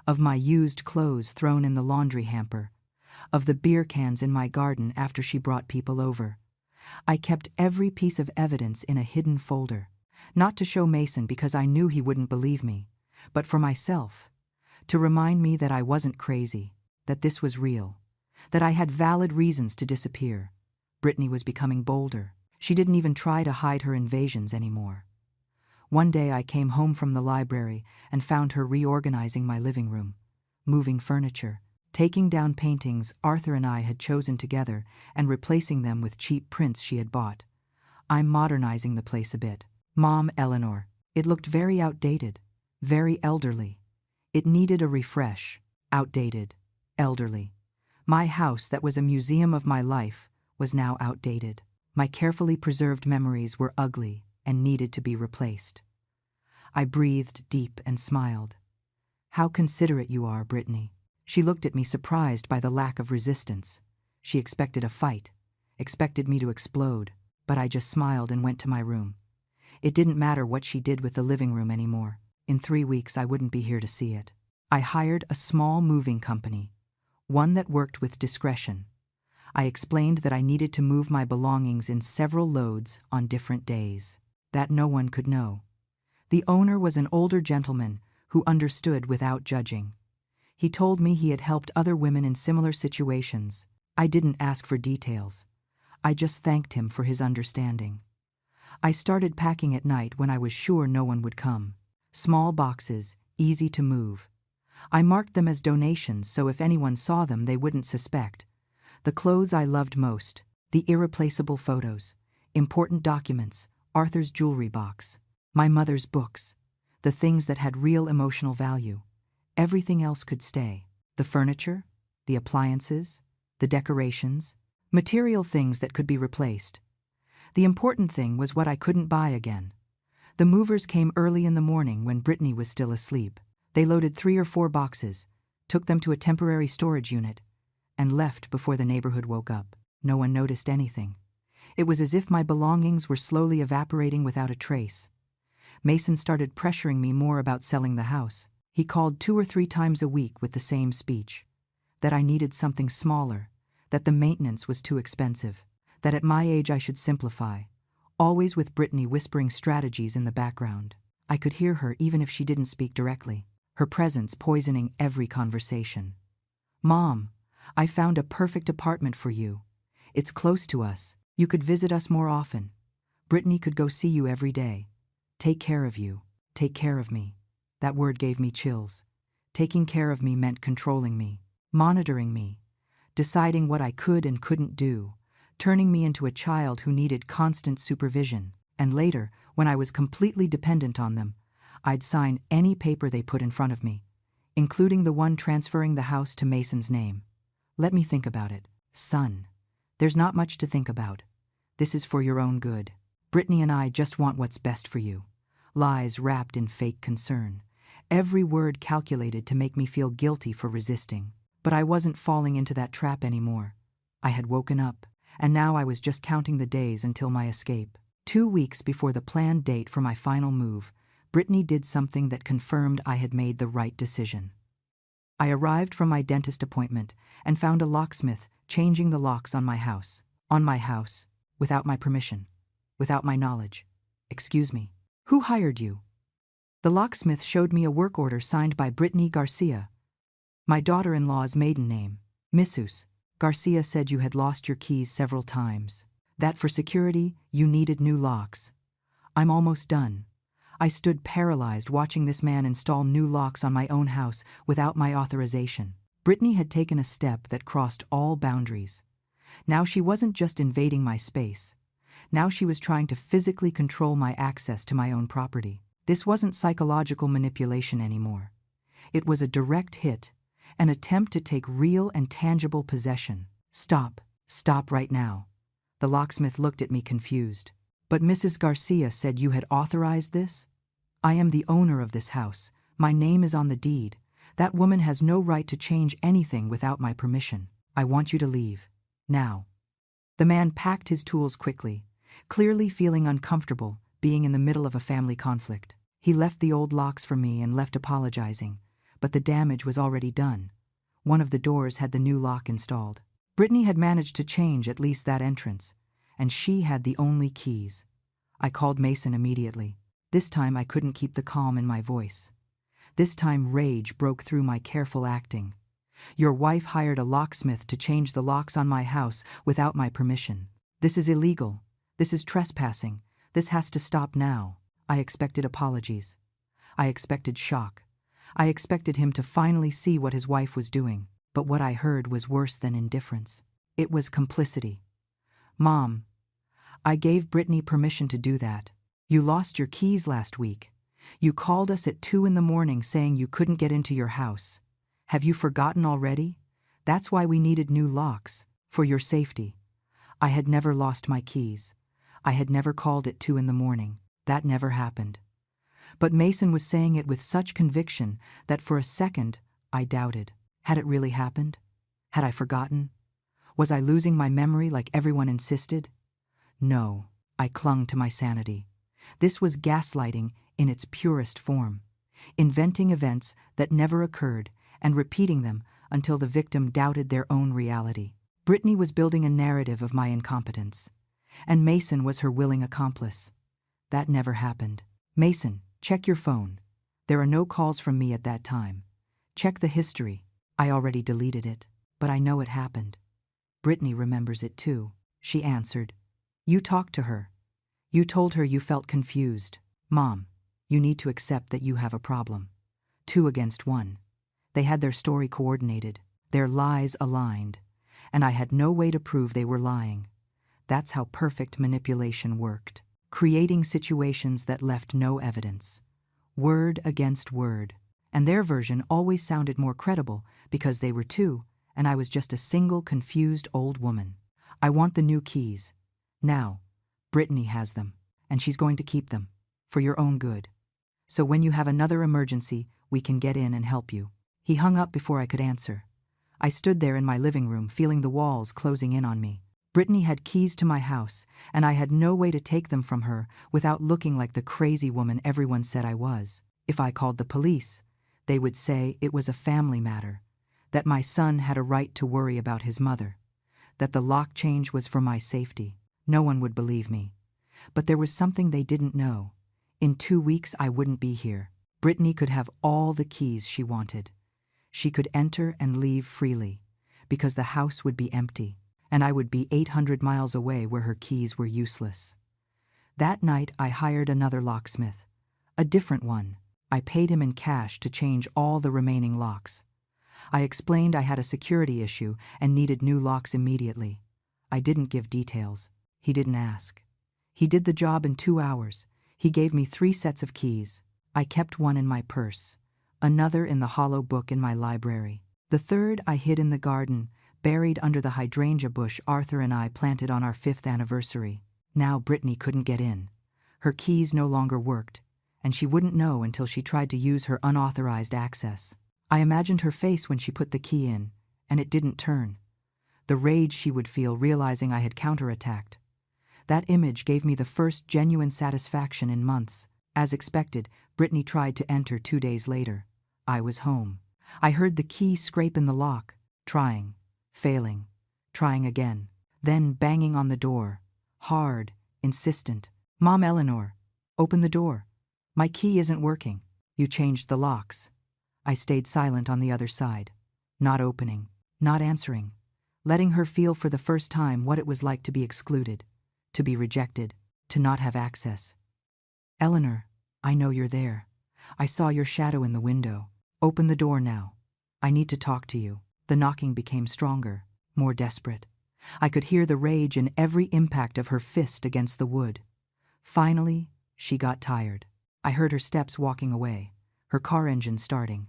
of my used clothes thrown in the laundry hamper, of the beer cans in my garden after she brought people over. I kept every piece of evidence in a hidden folder, not to show Mason because I knew he wouldn't believe me, but for myself, to remind me that I wasn't crazy, that this was real, that I had valid reasons to disappear. Brittany was becoming bolder. She didn't even try to hide her invasions anymore. One day I came home from the library and found her reorganizing my living room, moving furniture, taking down paintings Arthur and I had chosen together and replacing them with cheap prints she had bought. I'm modernizing the place a bit. Mom, Eleanor. It looked very outdated, very elderly. It needed a refresh. Outdated, elderly. My house that was a museum of my life was now outdated. My carefully preserved memories were ugly and needed to be replaced. I breathed deep and smiled. How considerate you are, Brittany. She looked at me surprised by the lack of resistance. She expected a fight, expected me to explode, but I just smiled and went to my room. It didn't matter what she did with the living room anymore. In 3 weeks I wouldn't be here to see it. I hired a small moving company, one that worked with discretion. I explained that I needed to move my belongings in several loads on different days, that no one could know. The owner was an older gentleman who understood without judging. He told me he had helped other women in similar situations. I didn't ask for details. I just thanked him for his understanding. I started packing at night when I was sure no one would come. Small boxes, easy to move. I marked them as donations so if anyone saw them they wouldn't suspect. The clothes I loved most, the irreplaceable photos, important documents, Arthur's jewelry box, my mother's books, the things that had real emotional value. Everything else could stay. The furniture, the appliances, the decorations, material things that could be replaced. The important thing was what I couldn't buy again. The movers came early in the morning when Brittany was still asleep. They loaded 3 or 4 boxes, took them to a temporary storage unit, and left before the neighborhood woke up. No one noticed anything. It was as if my belongings were slowly evaporating without a trace. Mason started pressuring me more about selling the house. He called 2 or 3 times a week with the same speech. That I needed something smaller, that the maintenance was too expensive, that at my age I should simplify, always with Brittany whispering strategies in the background. I could hear her even if she didn't speak directly, her presence poisoning every conversation. Mom, I found a perfect apartment for you. It's close to us. You could visit us more often. Brittany could go see you every day. Take care of you. Take care of me. That word gave me chills. Taking care of me meant controlling me, monitoring me, deciding what I could and couldn't do, turning me into a child who needed constant supervision. And later, When I was completely dependent on them, I'd sign any paper they put in front of me, including the one transferring the house to Mason's name. Let me think about it. Son, there's not much to think about. This is for your own good. Brittany and I just want what's best for you. Lies wrapped in fake concern. Every word calculated to make me feel guilty for resisting. But I wasn't falling into that trap anymore. I had woken up, and now I was just counting the days until my escape. 2 weeks before the planned date for my final move, Brittany did something that confirmed I had made the right decision. I arrived from my dentist appointment and found a locksmith changing the locks on my house. On my house, without my permission, without my knowledge. Excuse me. Who hired you? The locksmith showed me a work order signed by Brittany Garcia, my daughter-in-law's maiden name. Mrs. Garcia said you had lost your keys several times, that for security you needed new locks. I'm almost done. I stood paralyzed watching this man install new locks on my own house without my authorization. Brittany had taken a step that crossed all boundaries. Now she wasn't just invading my space. Now she was trying to physically control my access to my own property. This wasn't psychological manipulation anymore. It was a direct hit, an attempt to take real and tangible possession. Stop right now. The locksmith looked at me confused. But Mrs. Garcia said you had authorized this? I am the owner of this house. My name is on the deed. That woman has no right to change anything without my permission. I want you to leave. Now. The man packed his tools quickly, clearly feeling uncomfortable being in the middle of a family conflict. He left the old locks for me and left apologizing, but the damage was already done. One of the doors had the new lock installed. Brittany had managed to change at least that entrance, and she had the only keys. I called Mason immediately. This time I couldn't keep the calm in my voice. This time rage broke through my careful acting. Your wife hired a locksmith to change the locks on my house without my permission. This is illegal. This is trespassing. This has to stop now. I expected apologies. I expected shock. I expected him to finally see what his wife was doing. But what I heard was worse than indifference. It was complicity. Mom, I gave Brittany permission to do that. You lost your keys last week. You called us at 2 a.m. saying you couldn't get into your house. Have you forgotten already? That's why we needed new locks, for your safety. I had never lost my keys. I had never called at 2 a.m. That never happened. But Mason was saying it with such conviction that for a second I doubted. Had it really happened? Had I forgotten? Was I losing my memory like everyone insisted? No, I clung to my sanity. This was gaslighting in its purest form, inventing events that never occurred and repeating them until the victim doubted their own reality. Brittany was building a narrative of my incompetence, and Mason was her willing accomplice. That never happened. Mason, check your phone. There are no calls from me at that time. Check the history. I already deleted it, but I know it happened. Brittany remembers it too. She answered. You talked to her. You told her you felt confused. Mom, you need to accept that you have a problem. 2 against 1. They had their story coordinated, their lies aligned, and I had no way to prove they were lying. That's how perfect manipulation worked, creating situations that left no evidence. Word against word. And their version always sounded more credible because they were 2, and I was just a single confused old woman. I want the new keys. Now, Brittany has them, and she's going to keep them, for your own good. So when you have another emergency, we can get in and help you. He hung up before I could answer. I stood there in my living room, feeling the walls closing in on me. Brittany had keys to my house, and I had no way to take them from her without looking like the crazy woman everyone said I was. If I called the police, they would say it was a family matter, that my son had a right to worry about his mother, that the lock change was for my safety. No one would believe me. But there was something they didn't know. In 2 weeks I wouldn't be here. Brittany could have all the keys she wanted. She could enter and leave freely, because the house would be empty, and I would be 800 miles away where her keys were useless. That night I hired another locksmith, a different one. I paid him in cash to change all the remaining locks. I explained I had a security issue and needed new locks immediately. I didn't give details. He didn't ask. He did the job in 2 hours. He gave me 3 sets of keys. I kept one in my purse, another in the hollow book in my library. The third I hid in the garden, buried under the hydrangea bush Arthur and I planted on our 5th anniversary. Now Brittany couldn't get in. Her keys no longer worked, and she wouldn't know until she tried to use her unauthorized access. I imagined her face when she put the key in, and it didn't turn. The rage she would feel realizing I had counterattacked. That image gave me the first genuine satisfaction in months. As expected, Brittany tried to enter 2 days later. I was home. I heard the key scrape in the lock, trying, failing, trying again, then banging on the door, hard, insistent. "Mom, Eleanor, open the door. My key isn't working." "You changed the locks." I stayed silent on the other side, not opening, not answering, letting her feel for the first time what it was like to be excluded, to be rejected, to not have access. "Eleanor, I know you're there. I saw your shadow in the window. Open the door now. I need to talk to you." The knocking became stronger, more desperate. I could hear the rage in every impact of her fist against the wood. Finally, she got tired. I heard her steps walking away, her car engine starting,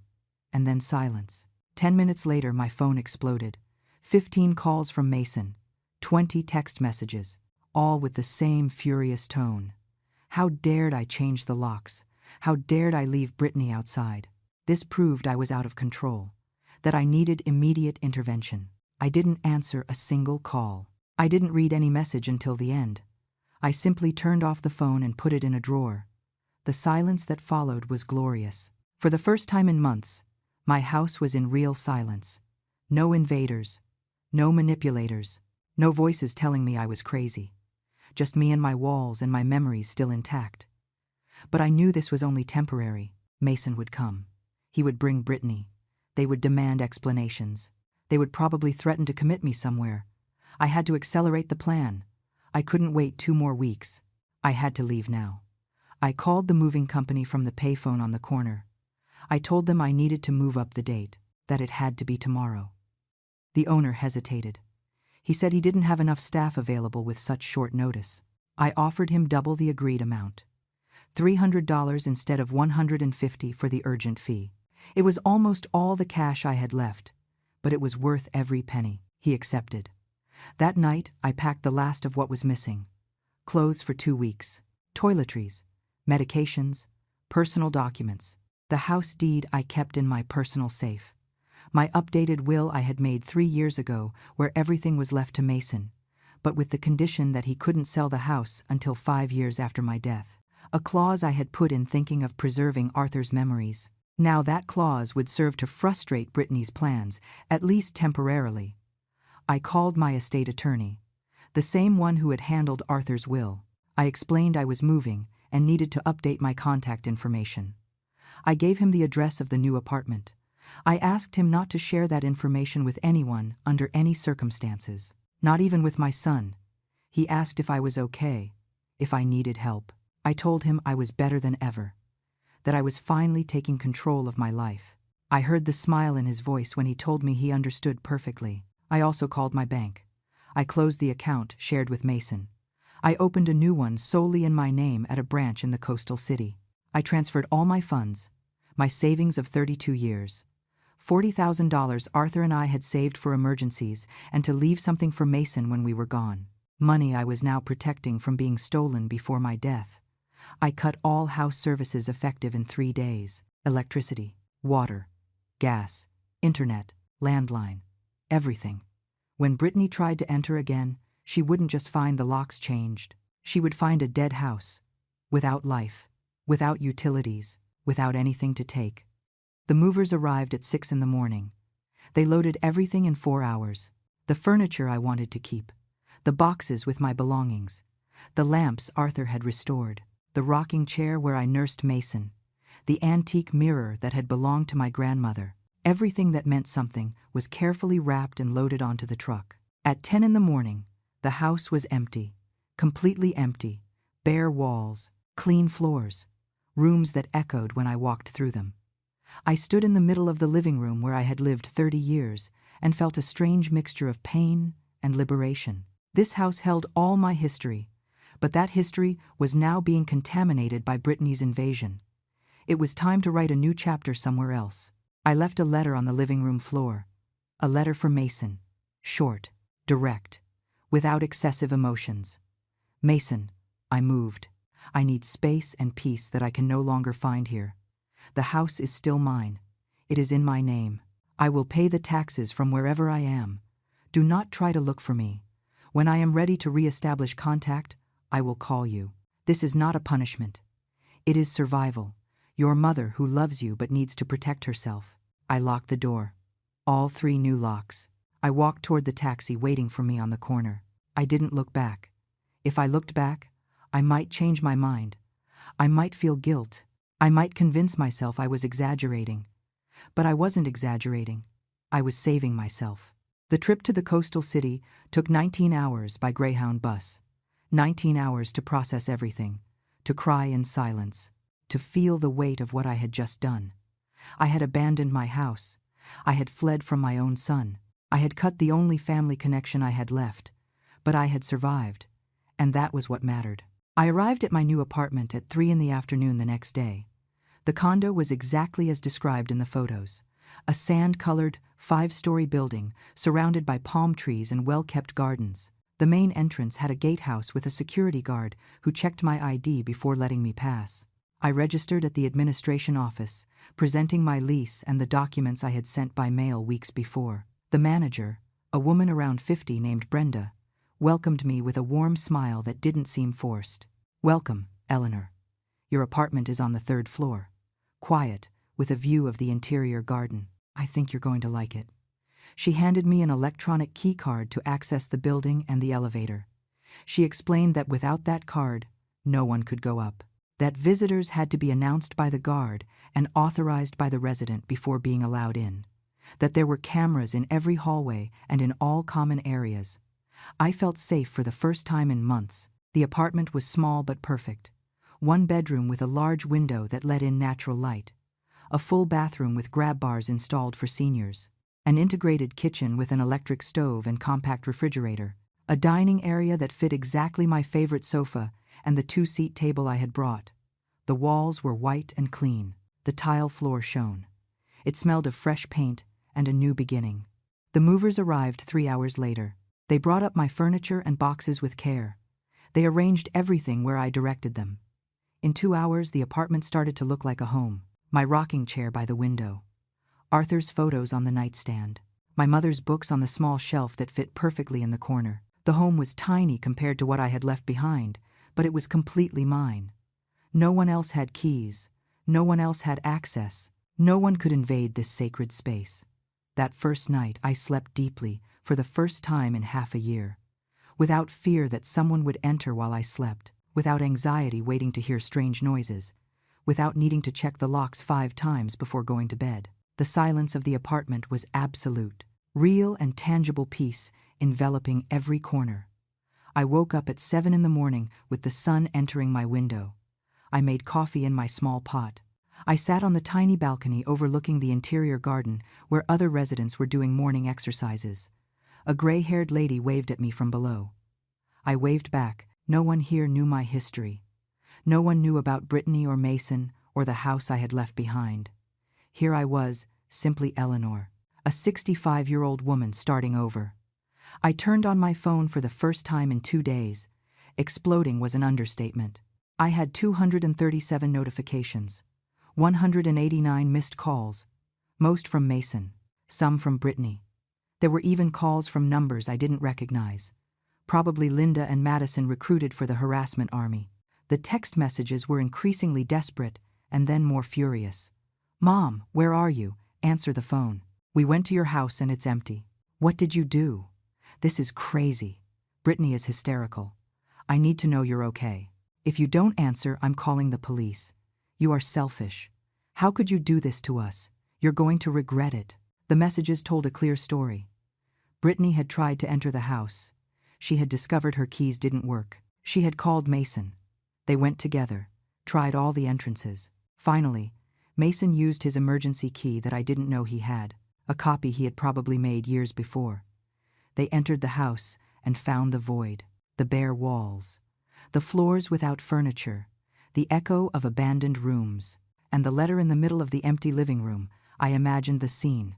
and then silence. 10 minutes later, my phone exploded. 15 calls from Mason, 20 text messages, all with the same furious tone. How dared I change the locks? How dared I leave Brittany outside? This proved I was out of control, that I needed immediate intervention. I didn't answer a single call. I didn't read any message until the end. I simply turned off the phone and put it in a drawer. The silence that followed was glorious. For the first time in months, my house was in real silence. No invaders, no manipulators, no voices telling me I was crazy. Just me and my walls and my memories still intact. But I knew this was only temporary. Mason would come. He would bring Brittany. They would demand explanations. They would probably threaten to commit me somewhere. I had to accelerate the plan. I couldn't wait 2 more weeks. I had to leave now. I called the moving company from the payphone on the corner. I told them I needed to move up the date, that it had to be tomorrow. The owner hesitated. He said he didn't have enough staff available with such short notice. I offered him double the agreed amount, $300 instead of $150 for the urgent fee. It was almost all the cash I had left, but it was worth every penny. He accepted. That night, I packed the last of what was missing. Clothes for 2 weeks, toiletries, medications, personal documents. The house deed I kept in my personal safe. My updated will I had made 3 years ago, where everything was left to Mason, but with the condition that he couldn't sell the house until 5 years after my death. A clause I had put in thinking of preserving Arthur's memories. Now that clause would serve to frustrate Brittany's plans, at least temporarily. I called my estate attorney, the same one who had handled Arthur's will. I explained I was moving and needed to update my contact information. I gave him the address of the new apartment. I asked him not to share that information with anyone under any circumstances, not even with my son. He asked if I was okay, if I needed help. I told him I was better than ever, that I was finally taking control of my life. I heard the smile in his voice when he told me he understood perfectly. I also called my bank. I closed the account shared with Mason. I opened a new one solely in my name at a branch in the coastal city. I transferred all my funds, my savings of 32 years, $40,000 Arthur and I had saved for emergencies, and to leave something for Mason when we were gone. Money I was now protecting from being stolen before my death. I cut all house services effective in 3 days. Electricity, water, gas, internet, landline, everything. When Brittany tried to enter again, she wouldn't just find the locks changed. She would find a dead house, without life, without utilities, without anything to take. The movers arrived at 6 in the morning. They loaded everything in 4 hours. The furniture I wanted to keep, the boxes with my belongings, the lamps Arthur had restored, the rocking chair where I nursed Mason, the antique mirror that had belonged to my grandmother. Everything that meant something was carefully wrapped and loaded onto the truck. At 10 in the morning, the house was empty, completely empty, bare walls, clean floors, rooms that echoed when I walked through them. I stood in the middle of the living room where I had lived 30 years and felt a strange mixture of pain and liberation. This house held all my history, But that history was now being contaminated by Brittany's invasion. It was time to write a new chapter somewhere else. I left a letter on the living room floor. A letter for Mason. Short, direct, without excessive emotions. Mason, I moved. I need space and peace that I can no longer find here. The house is still mine. It is in my name. I will pay the taxes from wherever I am. Do not try to look for me. When I am ready to re-establish contact, I will call you. This is not a punishment. It is survival. Your mother who loves you but needs to protect herself. I locked the door. All 3 new locks. I walked toward the taxi waiting for me on the corner. I didn't look back. If I looked back, I might change my mind. I might feel guilt. I might convince myself I was exaggerating. But I wasn't exaggerating. I was saving myself. The trip to the coastal city took 19 hours by Greyhound bus. 19 hours to process everything, to cry in silence, to feel the weight of what I had just done. I had abandoned my house. I had fled from my own son. I had cut the only family connection I had left. But I had survived, and that was what mattered. I arrived at my new apartment at 3 in the afternoon the next day. The condo was exactly as described in the photos. A sand-colored, 5-story building surrounded by palm trees and well-kept gardens. The main entrance had a gatehouse with a security guard who checked my ID before letting me pass. I registered at the administration office, presenting my lease and the documents I had sent by mail weeks before. The manager, a woman around 50 named Brenda, welcomed me with a warm smile that didn't seem forced. "Welcome, Eleanor. Your apartment is on the 3rd floor. Quiet, with a view of the interior garden. I think you're going to like it." She handed me an electronic key card to access the building and the elevator. She explained that without that card, no one could go up. That visitors had to be announced by the guard and authorized by the resident before being allowed in. That there were cameras in every hallway and in all common areas. I felt safe for the first time in months. The apartment was small but perfect. 1 bedroom with a large window that let in natural light. A full bathroom with grab bars installed for seniors. An integrated kitchen with an electric stove and compact refrigerator. A dining area that fit exactly my favorite sofa and the 2-seat table I had brought. The walls were white and clean. The tile floor shone. It smelled of fresh paint and a new beginning. The movers arrived 3 hours later. They brought up my furniture and boxes with care. They arranged everything where I directed them. In 2 hours, the apartment started to look like a home. My rocking chair by the window. Arthur's photos on the nightstand. My mother's books on the small shelf that fit perfectly in the corner. The home was tiny compared to what I had left behind, but it was completely mine. No one else had keys. No one else had access. No one could invade this sacred space. That first night, I slept deeply, for the first time in half a year. Without fear that someone would enter while I slept. Without anxiety waiting to hear strange noises. Without needing to check the locks 5 times before going to bed. The silence of the apartment was absolute. Real and tangible peace enveloping every corner. I woke up at 7 in the morning with the sun entering my window. I made coffee in my small pot. I sat on the tiny balcony overlooking the interior garden where other residents were doing morning exercises. A gray-haired lady waved at me from below. I waved back. No one here knew my history. No one knew about Brittany or Mason or the house I had left behind. Here I was, simply Eleanor, a 65-year-old woman starting over. I turned on my phone for the first time in 2 days. Exploding was an understatement. I had 237 notifications, 189 missed calls, most from Mason, some from Brittany. There were even calls from numbers I didn't recognize. Probably Linda and Madison recruited for the harassment army. The text messages were increasingly desperate and then more furious. "Mom, where are you? Answer the phone. We went to your house and it's empty. What did you do? This is crazy. Brittany is hysterical. I need to know you're okay. If you don't answer, I'm calling the police. You are selfish. How could you do this to us? You're going to regret it." The messages told a clear story. Brittany had tried to enter the house. She had discovered her keys didn't work. She had called Mason. They went together, tried all the entrances. Finally, Mason used his emergency key that I didn't know he had, a copy he had probably made years before. They entered the house and found the void, the bare walls. The floors without furniture, the echo of abandoned rooms, and the letter in the middle of the empty living room. I imagined the scene.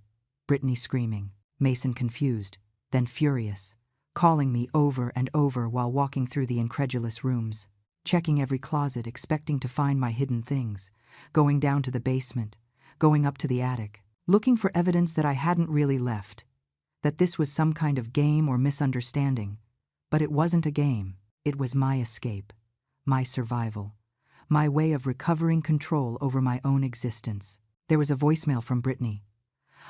Brittany screaming, Mason confused, then furious, calling me over and over while walking through the incredulous rooms, checking every closet, expecting to find my hidden things, going down to the basement, going up to the attic, looking for evidence that I hadn't really left, that this was some kind of game or misunderstanding. But it wasn't a game. It was my escape, my survival, my way of recovering control over my own existence. There was a voicemail from Brittany.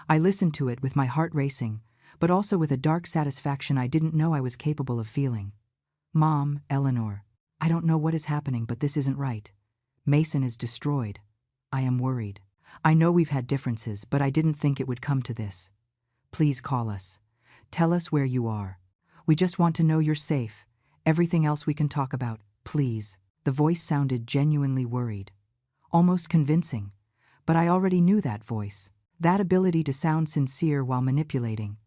I listened to it with my heart racing, but also with a dark satisfaction I didn't know I was capable of feeling. Mom, Eleanor, I don't know what is happening, but this isn't right. Mason is destroyed. I am worried. I know we've had differences, but I didn't think it would come to this. Please call us. Tell us where you are. We just want to know you're safe. Everything else we can talk about, please. The voice sounded genuinely worried, almost convincing, but I already knew that voice, that ability to sound sincere while manipulating.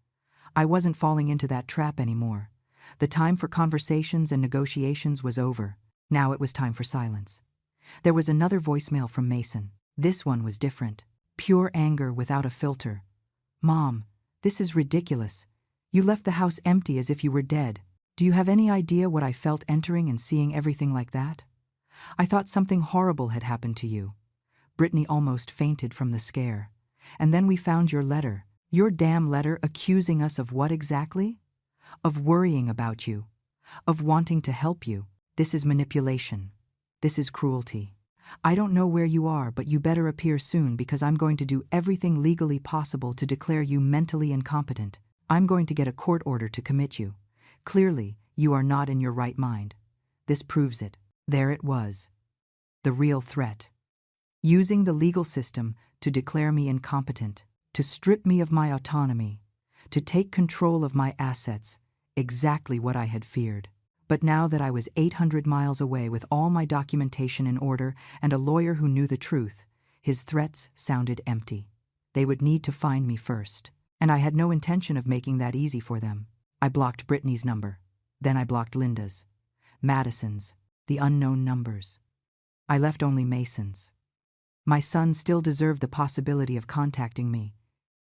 I wasn't falling into that trap anymore. The time for conversations and negotiations was over. Now it was time for silence. There was another voicemail from Mason. This one was different. Pure anger without a filter. Mom, this is ridiculous. You left the house empty as if you were dead. Do you have any idea what I felt entering and seeing everything like that? I thought something horrible had happened to you. Brittany almost fainted from the scare. And then we found your letter. Your damn letter accusing us of what exactly? Of worrying about you. Of wanting to help you. This is manipulation. This is cruelty. I don't know where you are, but you better appear soon because I'm going to do everything legally possible to declare you mentally incompetent. I'm going to get a court order to commit you. Clearly, you are not in your right mind. This proves it. There it was. The real threat. Using the legal system to declare me incompetent, to strip me of my autonomy, to take control of my assets, exactly what I had feared. But now that I was 800 miles away with all my documentation in order and a lawyer who knew the truth, his threats sounded empty. They would need to find me first, and I had no intention of making that easy for them. I blocked Brittany's number. Then I blocked Linda's, Madison's, the unknown numbers. I left only Mason's. My son still deserved the possibility of contacting me,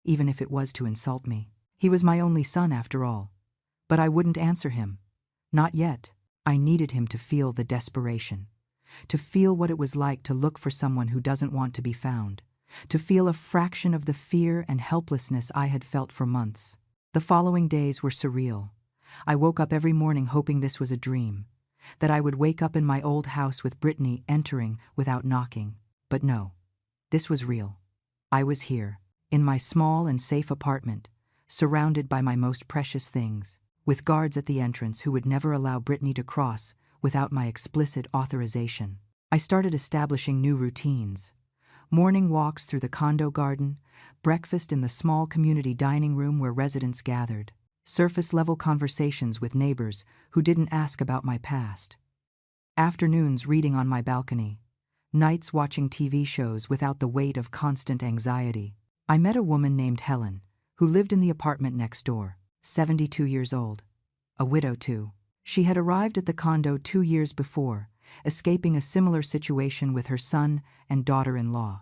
even if it was to insult me. He was my only son after all. But I wouldn't answer him. Not yet. I needed him to feel the desperation, to feel what it was like to look for someone who doesn't want to be found, to feel a fraction of the fear and helplessness I had felt for months. The following days were surreal. I woke up every morning hoping this was a dream, that I would wake up in my old house with Brittany entering without knocking. But no, this was real. I was here, in my small and safe apartment, surrounded by my most precious things, with guards at the entrance who would never allow Brittany to cross without my explicit authorization. I started establishing new routines. Morning walks through the condo garden, breakfast in the small community dining room where residents gathered, surface-level conversations with neighbors who didn't ask about my past, afternoons reading on my balcony, nights watching TV shows without the weight of constant anxiety. I met a woman named Helen, who lived in the apartment next door, 72 years old, a widow too. She had arrived at the condo 2 years before, escaping a similar situation with her son and daughter-in-law.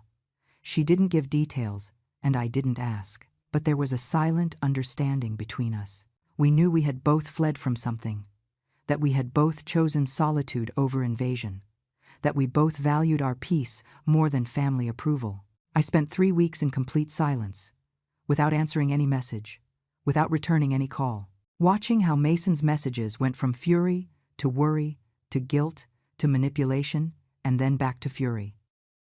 She didn't give details, and I didn't ask, but there was a silent understanding between us. We knew we had both fled from something, that we had both chosen solitude over invasion, that we both valued our peace more than family approval. I spent 3 weeks in complete silence, without answering any message, without returning any call, watching how Mason's messages went from fury to worry to guilt to manipulation and then back to fury.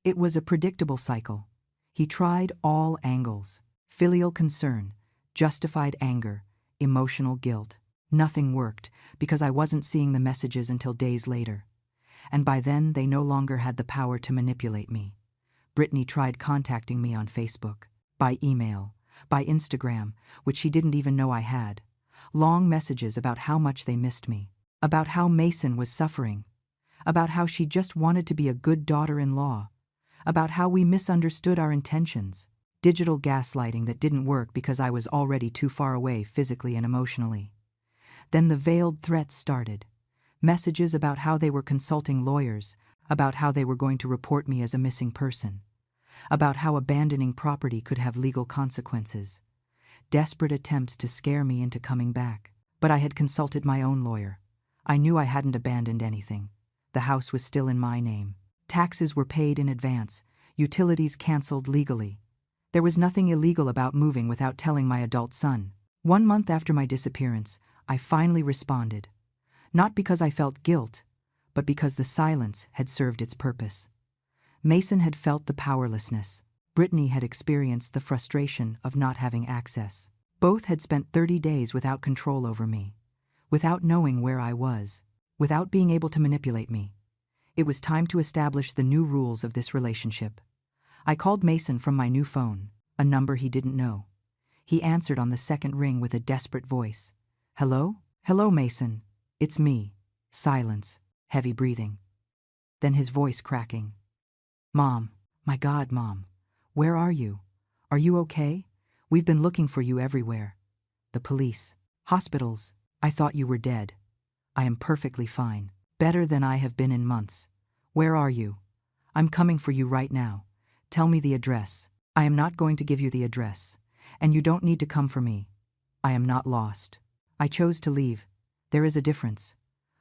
It was a predictable cycle. He tried all angles: filial concern, justified anger, emotional guilt. Nothing worked because I wasn't seeing the messages until days later. And by then, they no longer had the power to manipulate me. Brittany tried contacting me on Facebook, by email, by Instagram, which she didn't even know I had. Long messages about how much they missed me, about how Mason was suffering, about how she just wanted to be a good daughter-in-law, about how we misunderstood our intentions. Digital gaslighting that didn't work because I was already too far away physically and emotionally. Then the veiled threats started. Messages about how they were consulting lawyers, about how they were going to report me as a missing person, about how abandoning property could have legal consequences. Desperate attempts to scare me into coming back. But I had consulted my own lawyer. I knew I hadn't abandoned anything. The house was still in my name. Taxes were paid in advance, utilities canceled legally. There was nothing illegal about moving without telling my adult son. 1 month after my disappearance, I finally responded. Not because I felt guilt, but because the silence had served its purpose. Mason had felt the powerlessness. Brittany had experienced the frustration of not having access. Both had spent 30 days without control over me, without knowing where I was, without being able to manipulate me. It was time to establish the new rules of this relationship. I called Mason from my new phone, a number he didn't know. He answered on the second ring with a desperate voice. "Hello? Hello, Mason. It's me." Silence, heavy breathing. Then his voice cracking. "Mom, my God, Mom. Where are you? Are you okay? We've been looking for you everywhere. The police, hospitals. I thought you were dead. I am perfectly fine. Better than I have been in months. Where are you? I'm coming for you right now. Tell me the address." "I am not going to give you the address. And you don't need to come for me. I am not lost. I chose to leave. There is a difference."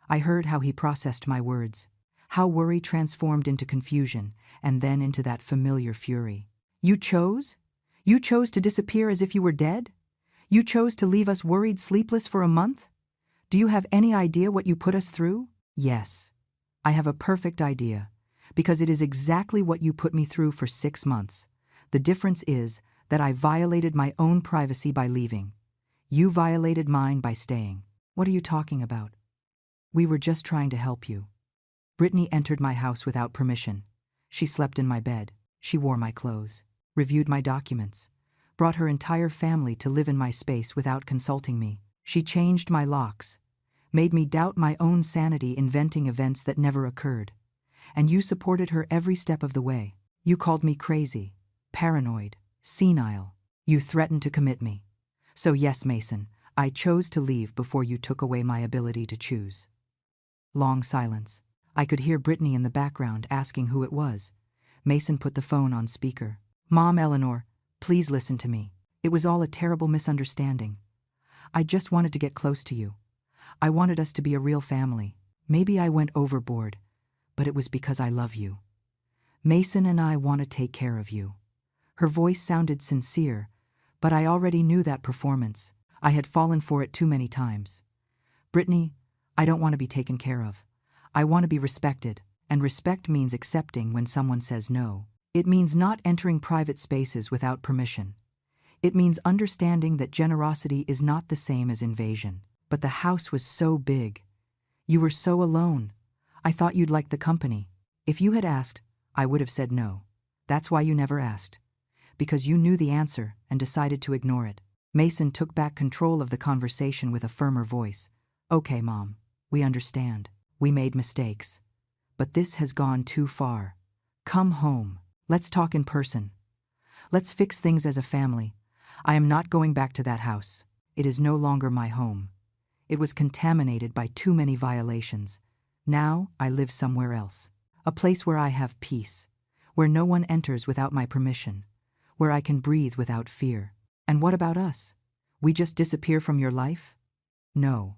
I heard how he processed my words, how worry transformed into confusion, and then into that familiar fury. "You chose? You chose to disappear as if you were dead? You chose to leave us worried sleepless for a month? Do you have any idea what you put us through?" "Yes, I have a perfect idea, because it is exactly what you put me through for 6 months. The difference is that I violated my own privacy by leaving. You violated mine by staying." "What are you talking about?" "We were just trying to help you." Brittany entered my house without permission. She slept in my bed. She wore my clothes, reviewed my documents, brought her entire family to live in my space without consulting me. She changed my locks, made me doubt my own sanity, inventing events that never occurred. And you supported her every step of the way. You called me crazy, paranoid, senile. You threatened to commit me. So yes, Mason, I chose to leave before you took away my ability to choose. Long silence. I could hear Brittany in the background asking who it was. Mason put the phone on speaker. "Mom, Eleanor, please listen to me. It was all a terrible misunderstanding. I just wanted to get close to you. I wanted us to be a real family. Maybe I went overboard, but it was because I love you. Mason and I want to take care of you." Her voice sounded sincere, but I already knew that performance. I had fallen for it too many times. "Brittany, I don't want to be taken care of. I want to be respected, and respect means accepting when someone says no. It means not entering private spaces without permission. It means understanding that generosity is not the same as invasion." "But the house was so big. You were so alone. I thought you'd like the company. If you had asked, I would have said no. That's why you never asked. Because you knew the answer and decided to ignore it." Mason took back control of the conversation with a firmer voice. "Okay, Mom, we understand. We made mistakes. But this has gone too far. Come home. Let's talk in person. Let's fix things as a family. I am not going back to that house. It is no longer my home. It was contaminated by too many violations. Now I live somewhere else. A place where I have peace, where no one enters without my permission, where I can breathe without fear." "And what about us? We just disappear from your life?" "No.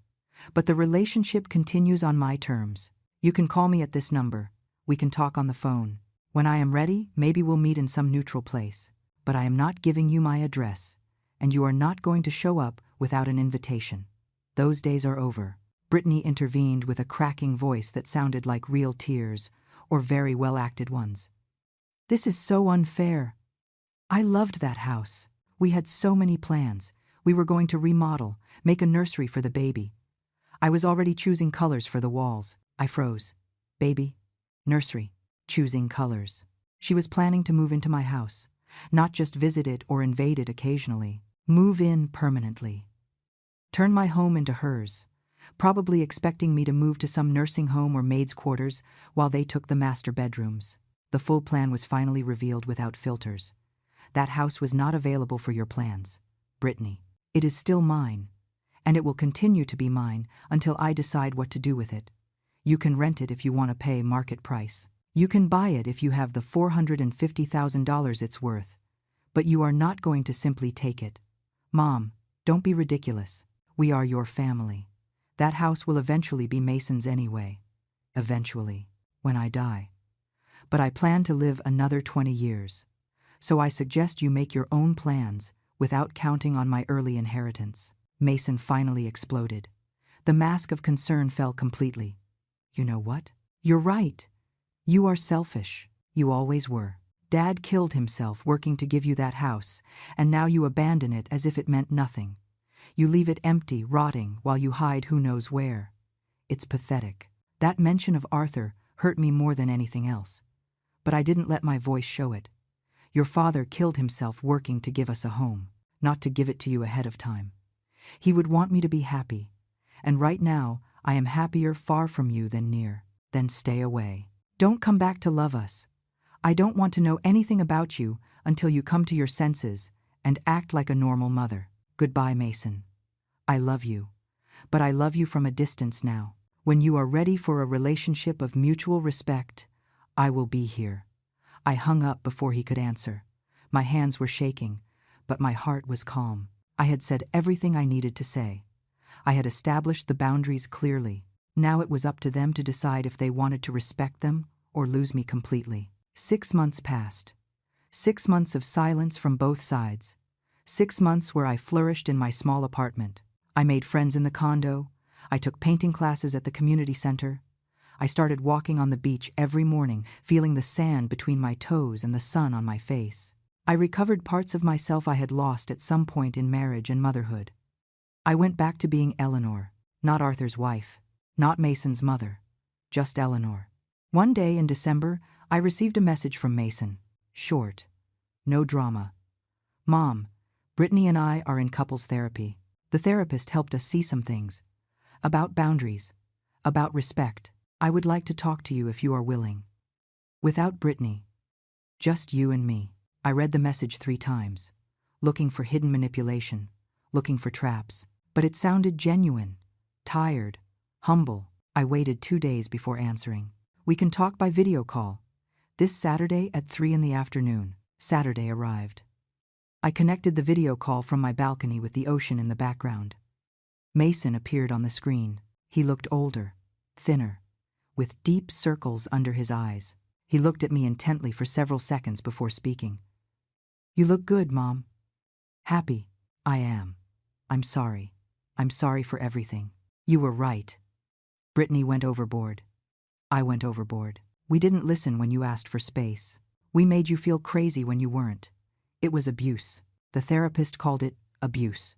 But the relationship continues on my terms. You can call me at this number. We can talk on the phone. When I am ready, maybe we'll meet in some neutral place. But I am not giving you my address, and you are not going to show up without an invitation. Those days are over." Brittany intervened with a cracking voice that sounded like real tears, or very well-acted ones. "This is so unfair. I loved that house. We had so many plans. We were going to remodel, make a nursery for the baby. I was already choosing colors for the walls." I froze. Baby, nursery, choosing colors. She was planning to move into my house, not just visit it or invade it occasionally. Move in permanently. Turn my home into hers, probably expecting me to move to some nursing home or maid's quarters while they took the master bedrooms. The full plan was finally revealed without filters. "That house was not available for your plans, Brittany. It is still mine, and it will continue to be mine until I decide what to do with it. You can rent it if you want to pay market price. You can buy it if you have the $450,000 it's worth. But you are not going to simply take it. Mom, don't be ridiculous. We are your family. That house will eventually be Mason's anyway. Eventually. When I die. But I plan to live another 20 years. So I suggest you make your own plans without counting on my early inheritance. Mason finally exploded. The mask of concern fell completely. You know what? You're right. You are selfish. You always were. Dad killed himself working to give you that house, and now you abandon it as if it meant nothing. You leave it empty, rotting, while you hide who knows where. It's pathetic. That mention of Arthur hurt me more than anything else. But I didn't let my voice show it. Your father killed himself working to give us a home, not to give it to you ahead of time. He would want me to be happy. And right now, I am happier far from you than near. Then stay away. Don't come back to love us. I don't want to know anything about you until you come to your senses and act like a normal mother. Goodbye, Mason. I love you. But I love you from a distance now. When you are ready for a relationship of mutual respect, I will be here. I hung up before he could answer. My hands were shaking, but my heart was calm. I had said everything I needed to say. I had established the boundaries clearly. Now it was up to them to decide if they wanted to respect them or lose me completely. 6 months passed. 6 months of silence from both sides. 6 months where I flourished in my small apartment. I made friends in the condo. I took painting classes at the community center. I started walking on the beach every morning, feeling the sand between my toes and the sun on my face. I recovered parts of myself I had lost at some point in marriage and motherhood. I went back to being Eleanor, not Arthur's wife, not Mason's mother, just Eleanor. One day in December, I received a message from Mason. Short. No drama. Mom, Brittany and I are in couples therapy. The therapist helped us see some things. About boundaries. About respect. I would like to talk to you if you are willing. Without Brittany. Just you and me. I read the message 3 times. Looking for hidden manipulation. Looking for traps. But it sounded genuine. Tired. Humble. I waited 2 days before answering. We can talk by video call. This Saturday at 3 in the afternoon. Saturday arrived. I connected the video call from my balcony with the ocean in the background. Mason appeared on the screen. He looked older, thinner, with deep circles under his eyes. He looked at me intently for several seconds before speaking. You look good, Mom. Happy. I am. I'm sorry. I'm sorry for everything. You were right. Brittany went overboard. I went overboard. We didn't listen when you asked for space. We made you feel crazy when you weren't. It was abuse. The therapist called it abuse.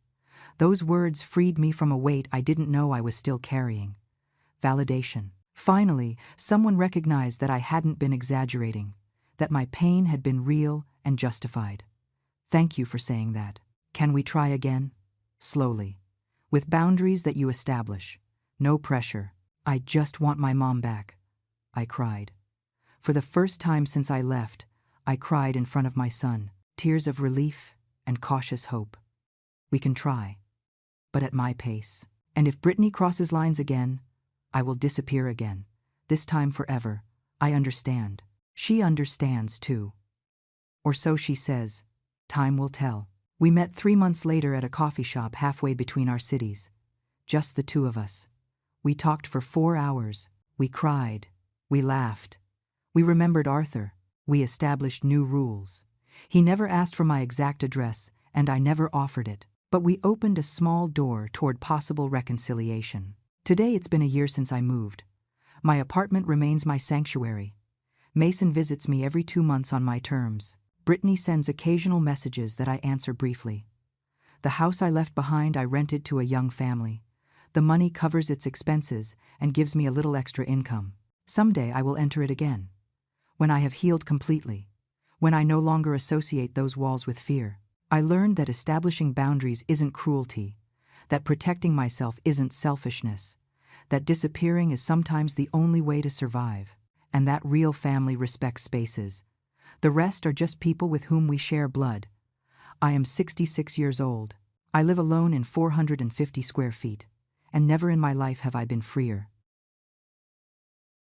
Those words freed me from a weight I didn't know I was still carrying. Validation. Finally, someone recognized that I hadn't been exaggerating, that my pain had been real and justified. Thank you for saying that. Can we try again? Slowly. With boundaries that you establish. No pressure. I just want my mom back. I cried. For the first time since I left, I cried in front of my son, tears of relief and cautious hope. We can try, but at my pace. And if Brittany crosses lines again, I will disappear again, this time forever. I understand. She understands too. Or so she says. Time will tell. We met 3 months later at a coffee shop halfway between our cities. Just the 2 of us. We talked for 4 hours. We cried. We laughed. We remembered Arthur. We established new rules. He never asked for my exact address, and I never offered it. But we opened a small door toward possible reconciliation. Today it's been a year since I moved. My apartment remains my sanctuary. Mason visits me every 2 months on my terms. Brittany sends occasional messages that I answer briefly. The house I left behind I rented to a young family. The money covers its expenses and gives me a little extra income. Someday I will enter it again. When I have healed completely. When I no longer associate those walls with fear. I learned that establishing boundaries isn't cruelty, that protecting myself isn't selfishness, that disappearing is sometimes the only way to survive, and that real family respects spaces. The rest are just people with whom we share blood. I am 66 years old. I live alone in 450 square feet, and never in my life have I been freer.